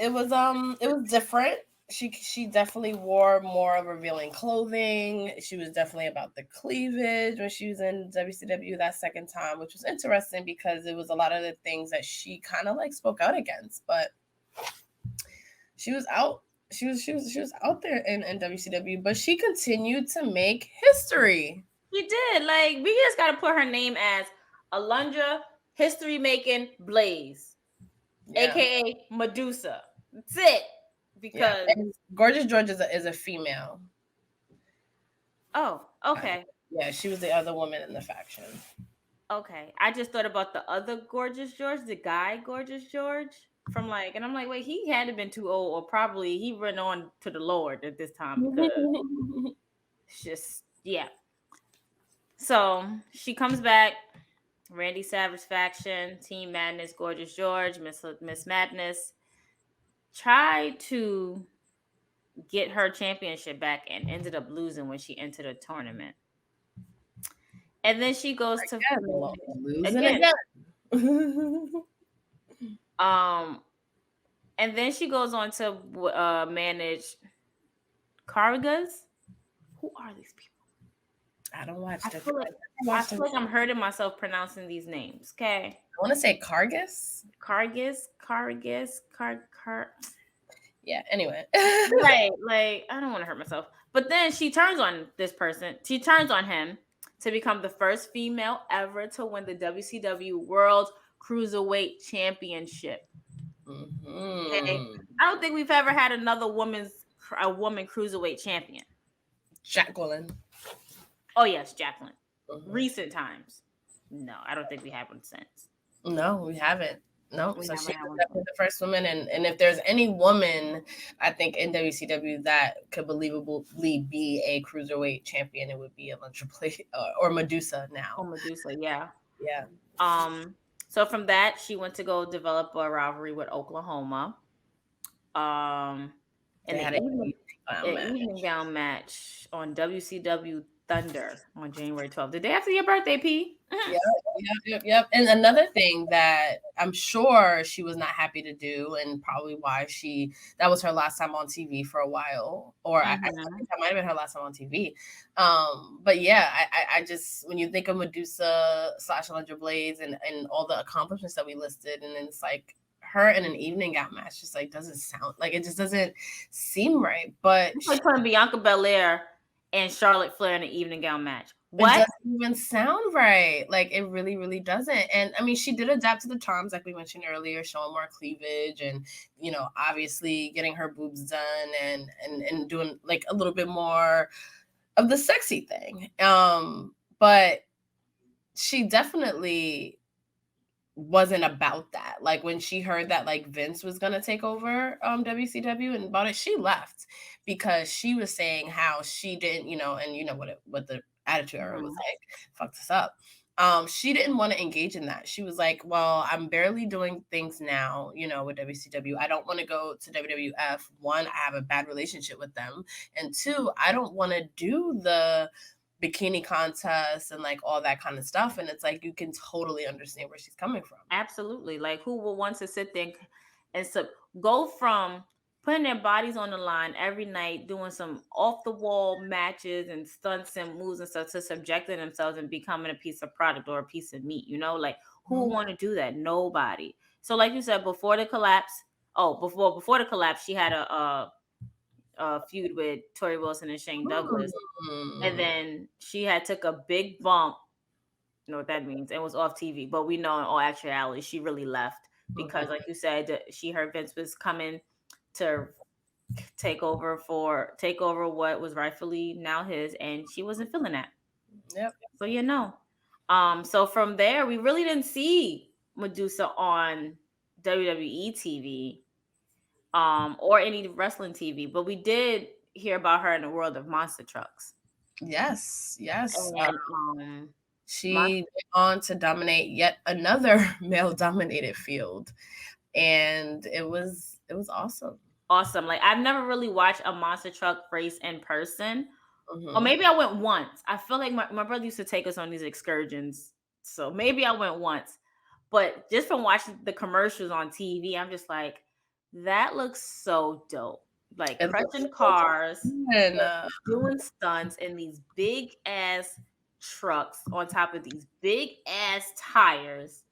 different. She definitely wore more revealing clothing. She was definitely about the cleavage when she was in WCW that second time, which was interesting because it was a lot of the things that she kind of like spoke out against. But she was out. She was out there in WCW, but she continued to make history. She did. Like, we just got to put her name as Alundra History Making Blayze, aka Madusa. That's it. Because Gorgeous George is a female. Oh, okay. Yeah, she was the other woman in the faction. Okay. I just thought about the other Gorgeous George, the guy Gorgeous George from and I'm like, wait, he had to have been too old, or probably he went on to the Lord at this time because it's just, yeah. So she comes back, Randy Savage faction, Team Madness, Gorgeous George, Miss Madness. Tried to get her championship back and ended up losing when she entered a tournament. And then she goes to losing again. And then she goes on to manage Cargas. Who are these people? I don't watch. I feel like I'm hurting myself pronouncing these names. Okay. I want to say Cargas. Yeah. Anyway. Right. Like, I don't want to hurt myself. But then she turns on this person. She turns on him. to become the first female ever to win the WCW World Cruiserweight Championship. Okay. I don't think we've ever had a woman cruiserweight champion. Jacqueline. Oh yes, Jacqueline. Recent times. No, I don't think we have one since. No, we haven't. No, so she's definitely the first woman, and if there's any woman, I think in WCW that could believably be a cruiserweight champion, it would be Alundra Blayze or Madusa now. Oh, Madusa, yeah. So from that, she went to go develop a rivalry with Oklahoma. And they had an evening gown match on WCW Thunder on January 12th. The day after your birthday, P. Yep. And another thing that I'm sure she was not happy to do, and probably why that was her last time on TV for a while, or I think that might have been her last time on TV. But yeah, I just, when you think of Madusa / Alundra Blayze and all the accomplishments that we listed, and then it's like her in an evening gown match just like doesn't sound like, it just doesn't seem right. But it's like putting Bianca Belair and Charlotte Flair in an evening gown match. What? It doesn't even sound right. Like, it really, really doesn't. And I mean, she did adapt to the times, like we mentioned earlier, showing more cleavage and, you know, obviously getting her boobs done and doing like a little bit more of the sexy thing. But she definitely wasn't about that. Like, when she heard that like Vince was gonna take over WCW and about it, she left because she was saying how she didn't, you know, and you know what the Attitude Era was like, fucked us up. She didn't want to engage in that. She was like, well, I'm barely doing things now, you know, with WCW. I don't want to go to WWF. One, I have a bad relationship with them. And two, I don't want to do the bikini contest and like all that kind of stuff. And it's like, you can totally understand where she's coming from. Absolutely. Like, who will want to sit there and go from putting their bodies on the line every night, doing some off-the-wall matches and stunts and moves and stuff, to subjecting themselves and becoming a piece of product or a piece of meat, you know? Like, who would want to do that? Nobody. So like you said, before the collapse, she had a feud with Tori Wilson and Shane Douglas. And then she took a big bump. You know what that means? It was off TV. But we know in all actuality, she really left because, like you said, she heard Vince was coming to take over what was rightfully now his, and she wasn't feeling that. Yep. So you know. So from there, we really didn't see Madusa on WWE TV, or any wrestling TV, but we did hear about her in the world of monster trucks. Yes. And, she went on to dominate yet another male-dominated field, and it was awesome. Awesome. Like, I've never really watched a monster truck race in person. Or maybe I went once. I feel like my brother used to take us on these excursions. So maybe I went once. But just from watching the commercials on TV, I'm just like, that looks so dope. Like, crushing cars and doing stunts in these big ass trucks on top of these big ass tires.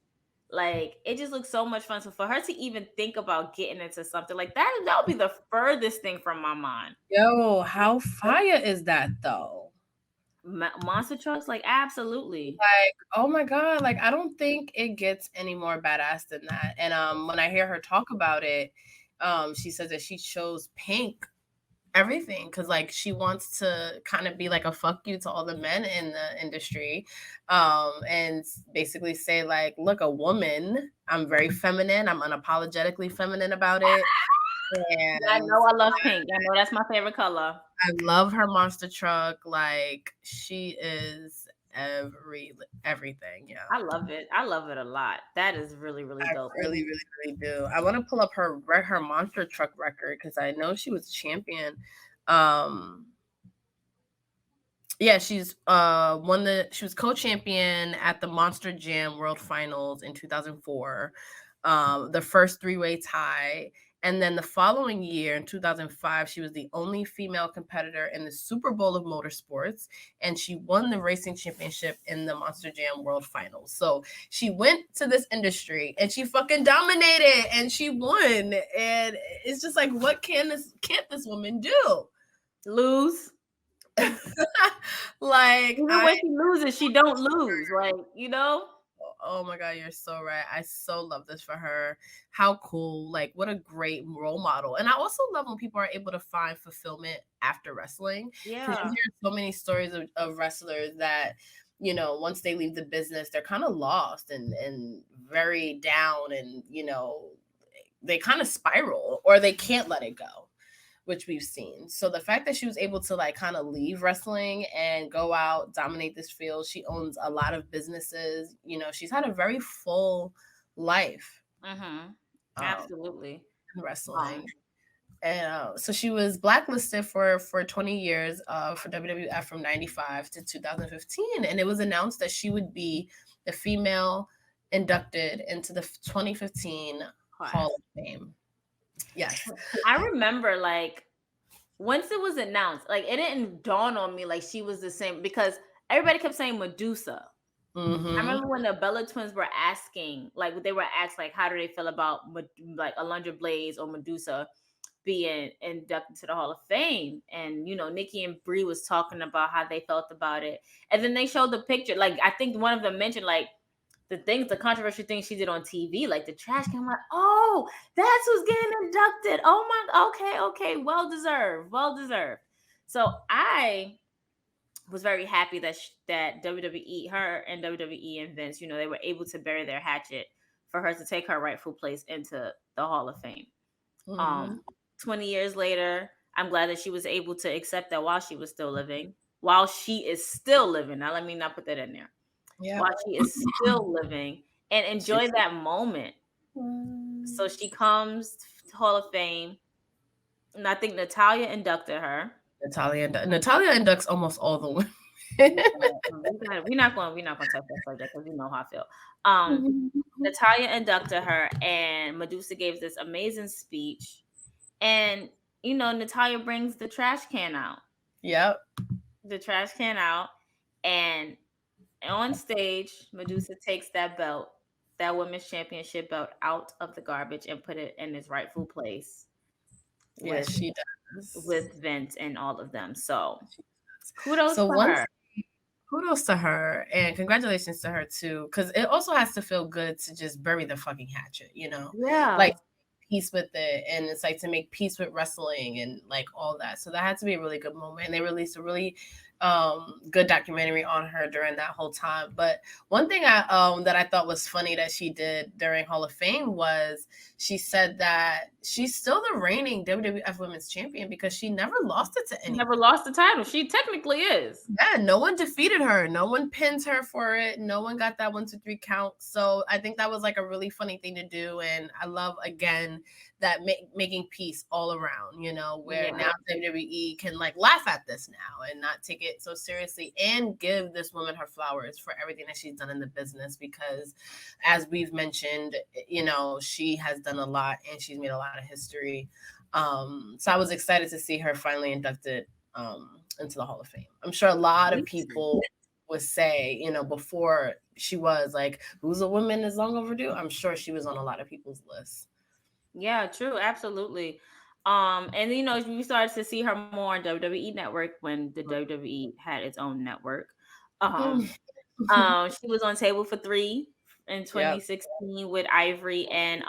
Like, it just looks so much fun. So for her to even think about getting into something like that would be the furthest thing from my mind. Yo, how fire is that though? Monster trucks, like, absolutely. Like, oh my God, like, I don't think it gets any more badass than that. And when I hear her talk about it, she says that she chose pink everything because like she wants to kind of be like a fuck you to all the men in the industry, and basically say like, look, a woman, I'm very feminine, I'm unapologetically feminine about it. And I know I love pink. I know that's my favorite color. I love her monster truck. Like, she is everything. Yeah, I love it a lot. That is really, really dope. I really do. I want to pull up her monster truck record because I know she was champion. She's she was co-champion at the Monster Jam World Finals in 2004, the first three-way tie. And then the following year, in 2005, she was the only female competitor in the Super Bowl of Motorsports, and she won the racing championship in the Monster Jam World Finals. So she went to this industry, and she fucking dominated, and she won. And it's just like, what can't this woman do? Lose. Like, even when she loses, she don't lose. Like, oh my God, you're so right. I so love this for her. How cool. Like, what a great role model. And I also love when people are able to find fulfillment after wrestling. Because you Yeah. hear so many stories of wrestlers that, once they leave the business, they're kind of lost and very down, and, they kind of spiral or they can't let it go, which we've seen. So the fact that she was able to like kind of leave wrestling and go out, dominate this field, she owns a lot of businesses. She's had a very full life. Absolutely. In wrestling. And so she was blacklisted for 20 years for WWF from 95 to 2015. And it was announced that she would be the female inducted into the 2015 Hall of Fame. Yes. I remember, like, once it was announced, like, it didn't dawn on me like she was the same, because everybody kept saying Madusa. Mm-hmm. I remember when the Bella twins were asking, like, they were asked, like, how do they feel about, like, Alundra Blayze or Madusa being inducted to the Hall of Fame? And, Nikki and Brie was talking about how they felt about it. And then they showed the picture. Like, I think one of them mentioned, like, the controversial thing she did on TV, like the trash can. Like, oh, that's who's getting inducted. Oh my, okay, well deserved. So I was very happy that that WWE, her and WWE and Vince, they were able to bury their hatchet for her to take her rightful place into the Hall of Fame. 20 years later, I'm glad that she was able to accept that while she was still living, while she is still living. Now, let me not put that in there. Yeah. While she is still living, and enjoy that moment. So she comes to Hall of Fame, and I think Natalya inducted her. Natalya inducts almost all the women. We're not going to touch that subject because you know how I feel. Natalya inducted her, and Madusa gave this amazing speech, and Natalya brings the trash can out. Yep. The trash can out, and on stage, Madusa takes that belt, that women's championship belt, out of the garbage and put it in its rightful place. Yes, she does. With Vince and all of them. So kudos to her. Kudos to her, and congratulations to her too, because it also has to feel good to just bury the fucking hatchet, Yeah. Like peace with it, and it's like to make peace with wrestling and like all that. So that had to be a really good moment, and they released a really good documentary on her during that whole time. But one thing that I thought was funny that she did during Hall of Fame was she said that she's still the reigning WWF Women's Champion because she never lost it to anyone. Never lost the title. She technically is. Yeah, no one defeated her. No one pins her for it. No one got that 1, 2, 3 count. So I think that was like a really funny thing to do. And I love, again, that making peace all around, where now WWE can like laugh at this now and not take it so seriously and give this woman her flowers for everything that she's done in the business, because as we've mentioned, she has done a lot and she's made a lot of history. So I was excited to see her finally inducted into the Hall of Fame. I'm sure a lot of people would say, before she was like, who's a woman is long overdue? I'm sure she was on a lot of people's lists. Yeah, true. Absolutely. And we started to see her more on WWE Network when the WWE had its own network. She was on Table for 3 in 2016 with Ivory and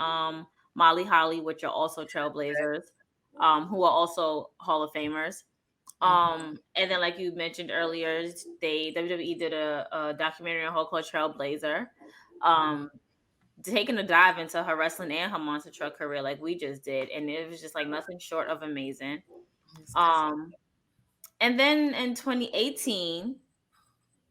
Molly Holly, which are also trailblazers, who are also Hall of Famers. And then, like you mentioned earlier, WWE did a documentary on her called Trailblazer, taking a dive into her wrestling and her monster truck career, like we just did, and it was just like nothing short of amazing. And then in 2018,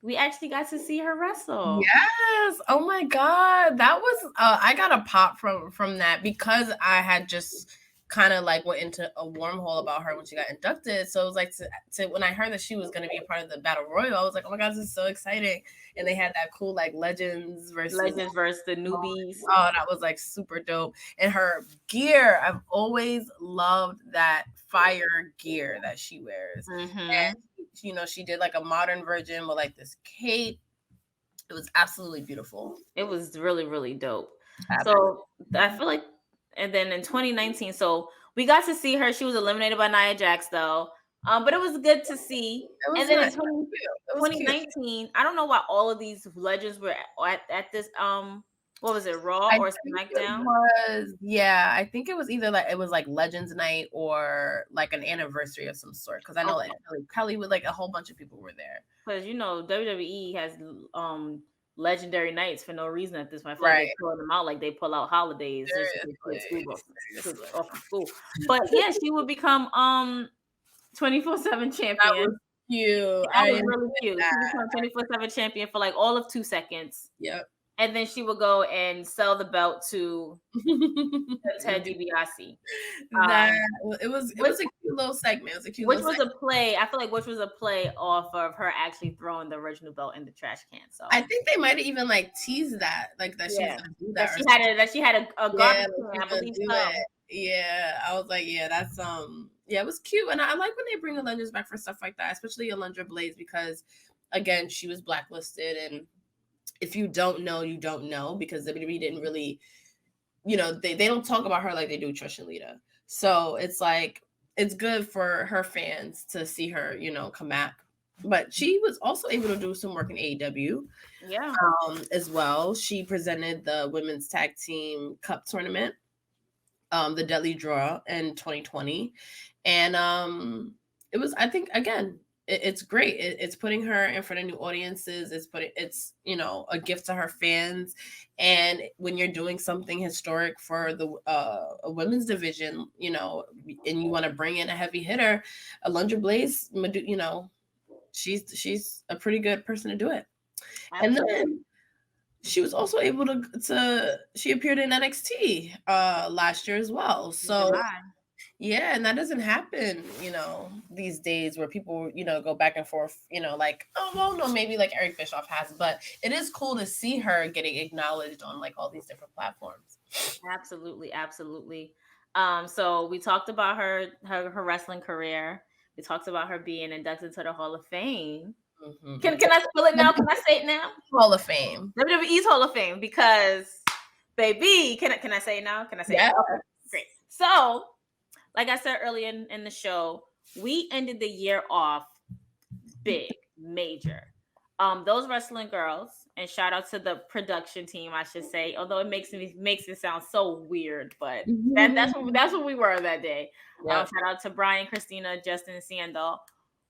we actually got to see her wrestle. Yes. Oh my God, that was I got a pop from that because I had just kind of like went into a wormhole about her when she got inducted. So it was like to when I heard that she was going to be a part of the Battle Royal, I was like, oh my God, this is so exciting. And they had that cool like Legends versus the newbies. Oh, that was like super dope. And her gear, I've always loved that fire gear that she wears. And she did like a modern version with like this cape. It was absolutely beautiful. It was really, really dope. So I feel like, and then in 2019, so we got to see her. She was eliminated by Nia Jax, though. But it was good to see. It was And then nice. in It was cute. 2019, I don't know why all of these legends were at this what was it, Raw or SmackDown? I think it was either like it was like Legends Night or like an anniversary of some sort. Because I know that Kelly with like a whole bunch of people were there. Because WWE has legendary nights for no reason at this point. I feel Right. like they pull them out like they pull out holidays just Seriously. off of school. But yeah, she would become 24/7 champion. That was cute. That was really cute. She became 24/7 champion for like all of 2 seconds. Yep. And then she would go and sell the belt to Ted DiBiase. It was a cute little segment. It was a cute which was a play. I feel like which was a play off of her actually throwing the original belt in the trash can. So I think they might have even like teased that, like that she's gonna do that. That she had a garbage can. I believe so. Yeah, I was like, yeah, that's yeah, it was cute, and I like when they bring the legends back for stuff like that, especially Alundra Blayze, because again, she was blacklisted, and if you don't know, you don't know, because WWE didn't really, they don't talk about her like they do Trish and Lita. So it's like, it's good for her fans to see her, come back. But she was also able to do some work in AEW. Yeah. As well. She presented the Women's Tag Team Cup Tournament, the Deadly Draw in 2020. And it was, I think, again, it's great. It's putting her in front of new audiences. It's a gift to her fans. And when you're doing something historic for the a women's division, and you want to bring in a heavy hitter, Alundra Blayze, she's a pretty good person to do it. Absolutely. And then she was also able she appeared in NXT last year as well. So yeah, and that doesn't happen, these days, where people, go back and forth, like, oh, well, no, maybe like Eric Bischoff has, but it is cool to see her getting acknowledged on like all these different platforms. Absolutely. So we talked about her wrestling career. We talked about her being inducted to the Hall of Fame. Mm-hmm. Can I spill it now? Can I say it now? Hall of Fame. WWE's Hall of Fame, because, baby, can I say it now? Can I say it? Okay, great. So, like I said earlier in the show, we ended the year off big, major. Those wrestling girls, and shout out to the production team, I should say, although it makes it sound so weird, but that's what we were that day. Yep. Shout out to Brian, Christina, Justin, and Sandal.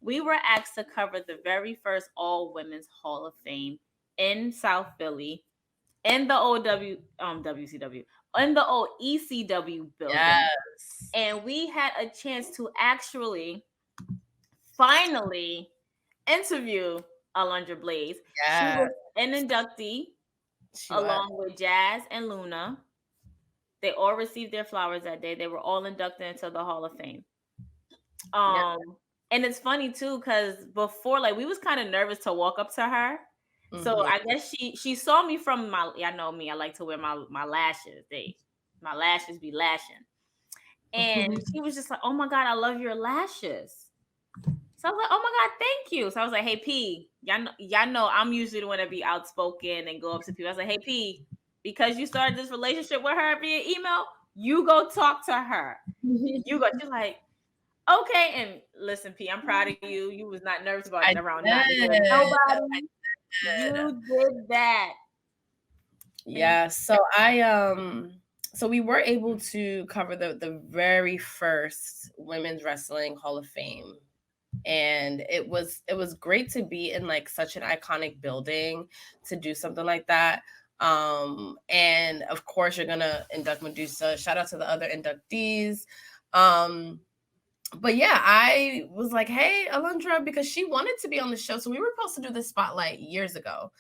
We were asked to cover the very first all women's Hall of Fame in South Philly, in the old WCW, in the old ECW building. Yes. And we had a chance to actually finally interview Alundra Blayze. Yes. She was an inductee along with Jazz and Luna. They all received their flowers that day. They were all inducted into the Hall of Fame. And it's funny too, because before, like, we was kind of nervous to walk up to her. Mm-hmm. So I guess she saw me from y'all know me, I like to wear my lashes. My lashes be lashing. And she was just like, oh my God, I love your lashes. So I was like, oh my God, thank you. So I was like, hey P, y'all know I'm usually the one to be outspoken and go up to people. I was like, hey P, because you started this relationship with her via email, you go talk to her. You go. She's like, okay. And listen, P, I'm proud of you. You was not nervous about it around nobody. You did that. Yeah. So so we were able to cover the very first Women's Wrestling Hall of Fame. And it was great to be in like such an iconic building to do something like that. And of course you're gonna induct Madusa. Shout out to the other inductees. But yeah, I was like, hey, Alundra, because she wanted to be on the show. So we were supposed to do this spotlight years ago.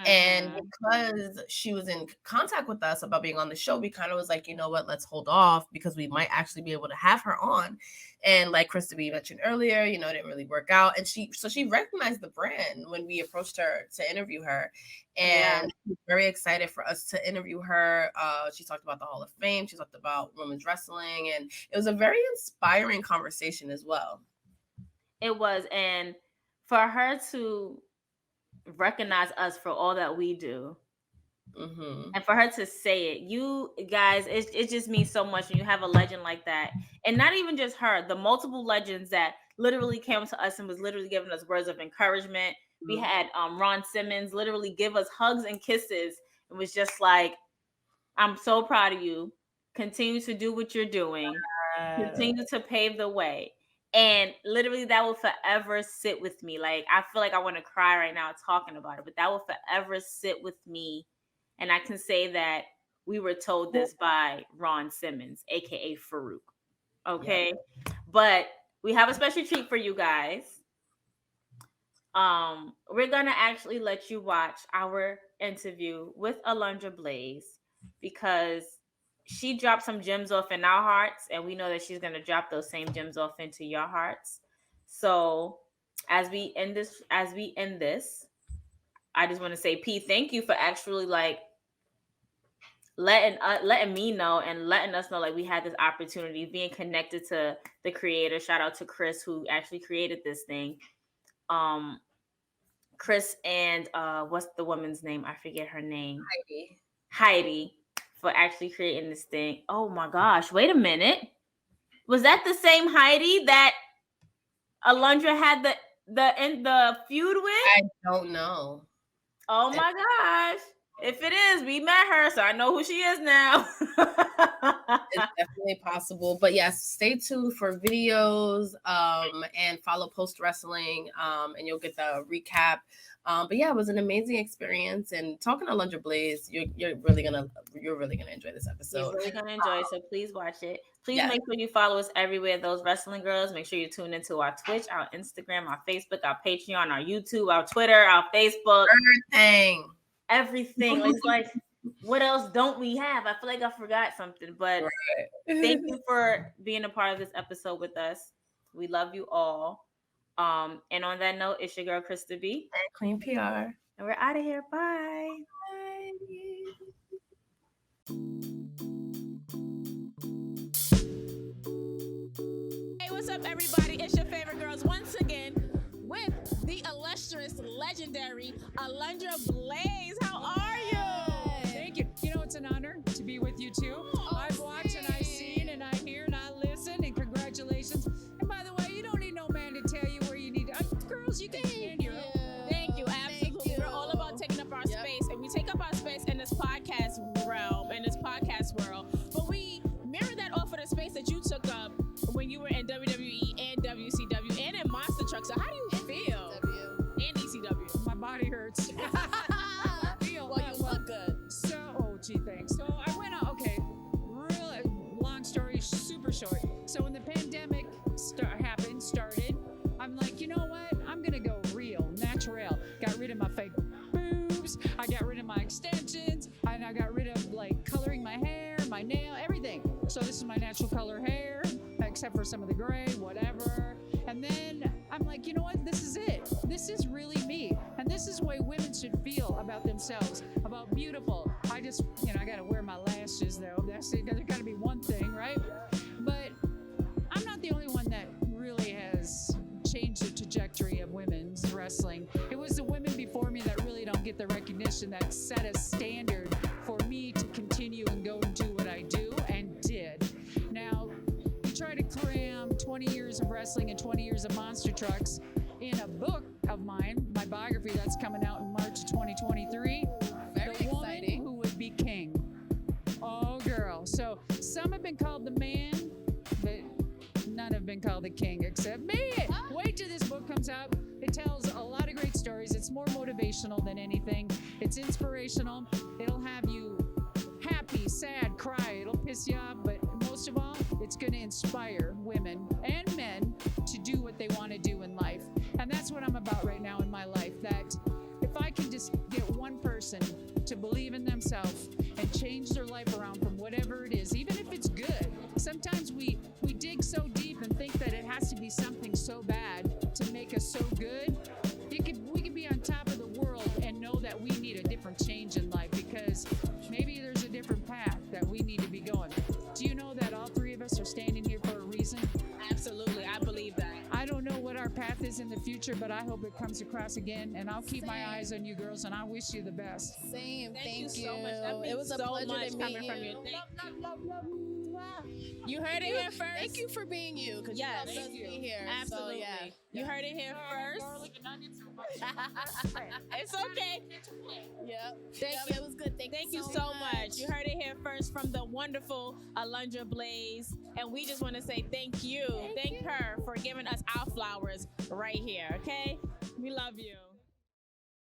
And because she was in contact with us about being on the show, we kind of was like, you know what, let's hold off, because we might actually be able to have her on. And like Krista B mentioned earlier, it didn't really work out. And she recognized the brand when we approached her to interview her. And she's very excited for us to interview her. She talked about the Hall of Fame. She talked about women's wrestling. And it was a very inspiring conversation as well. It was. And for her to recognize us for all that we do, and for her to say it, you guys, it just means so much when you have a legend like that. And not even just her, the multiple legends that literally came to us and was literally giving us words of encouragement. We had Ron Simmons literally give us hugs and kisses. It was just like, I'm so proud of you. Continue to do what you're doing. Continue to pave the way. And literally that will forever sit with me. Like, I feel like I want to cry right now talking about it, but that will forever sit with me. And I can say that we were told this by Ron Simmons, aka Farouk. Okay. Yep. But we have a special treat for you guys. We're gonna actually let you watch our interview with Alundra Blayze, because she dropped some gems off in our hearts, and we know that she's gonna drop those same gems off into your hearts. So as we end this, I just want to say, P, thank you for actually like letting me know and letting us know like we had this opportunity, being connected to the creator. Shout out to Chris, who actually created this thing. Chris and what's the woman's name? I forget her name. Heidi for actually creating this thing. Oh my gosh, wait a minute. Was that the same Heidi that Alundra had the feud with? I don't know. Oh my gosh. If it is, we met her, so I know who she is now. It's definitely possible. But yes, stay tuned for videos and follow Post Wrestling, and you'll get the recap. But yeah, it was an amazing experience. And talking to Alundra Blayze, you're really gonna enjoy this episode. You're really gonna enjoy it, so please watch it. Please make sure you follow us everywhere, Those Wrestling Girls. Make sure you tune into our Twitch, our Instagram, our Facebook, our Patreon, our YouTube, our Twitter, our Facebook. Everything. It's like, what else don't we have? I feel like I forgot something, but thank you for being a part of this episode with us. We love you all. And on that note, it's your girl Krista B and Queen PR, and we're out of here. Bye. Hey, what's up, everybody? It's your favorite girls once again with the illustrious, legendary Alundra Blayze. How are you? Thank you. You know, it's an honor to be with you too. I've watched and I've seen and I hear and I listen, and congratulations. And by the way, you don't need no man to tell you where you need to. Girls, you can stand your own. Thank you. Absolutely. We're all about taking up our space, and we take up our space in this podcast realm, in this podcast world. But we mirror that off of the space that you took up when you were in WWE and WCW and in Monster Truck. So how do you feel? And ECW. My body hurts. Well, you look good. So, oh, gee, thanks. So I went out, okay, really long story, super short. So when the pandemic started, I'm like, you know what? I'm going to go real, natural. Got rid of my fake boobs. I got rid of my extensions. And I got rid of like coloring my hair, my nail, everything. So this is my natural color hair, except for some of the gray, whatever. And then I'm like, you know what? This is it. This is really me. And this is the way women should feel about themselves, about beautiful. I just, I got to wear my lashes though. There's got to be one thing, right? But I'm not the only one that really has changed the trajectory of women's wrestling. It was the women before me that really don't get the recognition, that set a standard for me to continue and go and do what I do, and did. Now, you try to cram 20 years of wrestling and 20 years of monster trucks in a book of mine, my biography that's coming out in March of 2023. Very the woman exciting. Who would be king. Oh, girl. So some have been called the man, but none have been called the king except me. Wait till this book comes out. It tells a lot of great stories. It's more motivational than anything. It's inspirational. It'll have you happy, sad, cry. It'll piss you off, but most of all, it's going to inspire women and men to do what they want to do in life. And that's what I'm about right now in my life, that if I can just get one person to believe in themselves and change their life around from whatever it is, even if it's good. Sometimes we dig so deep and think that it has to be something so bad to make us so good. We could be on top of the world and know that we need a different change in life, because maybe there's a different path that we need to be going. Do you know that all three of us are standing here for a reason? Absolutely. I believe that. I don't know what our path is in the future, but I hope it comes across again. And I'll keep my eyes on you girls, and I wish you the best. Thank you so much. That means It was a so pleasure much to coming meet from you. you. Love. You heard it here first. Thank you for being you. Because Yes. you love us being here. Absolutely. So, yeah. You heard it here first. It's okay. Yep. Thank Yep, you. It was good. Thank you so much. You heard it here first from the wonderful Alundra Blayze. And we just want to say thank you. Thank her for giving us our flowers right here. Okay? We love you.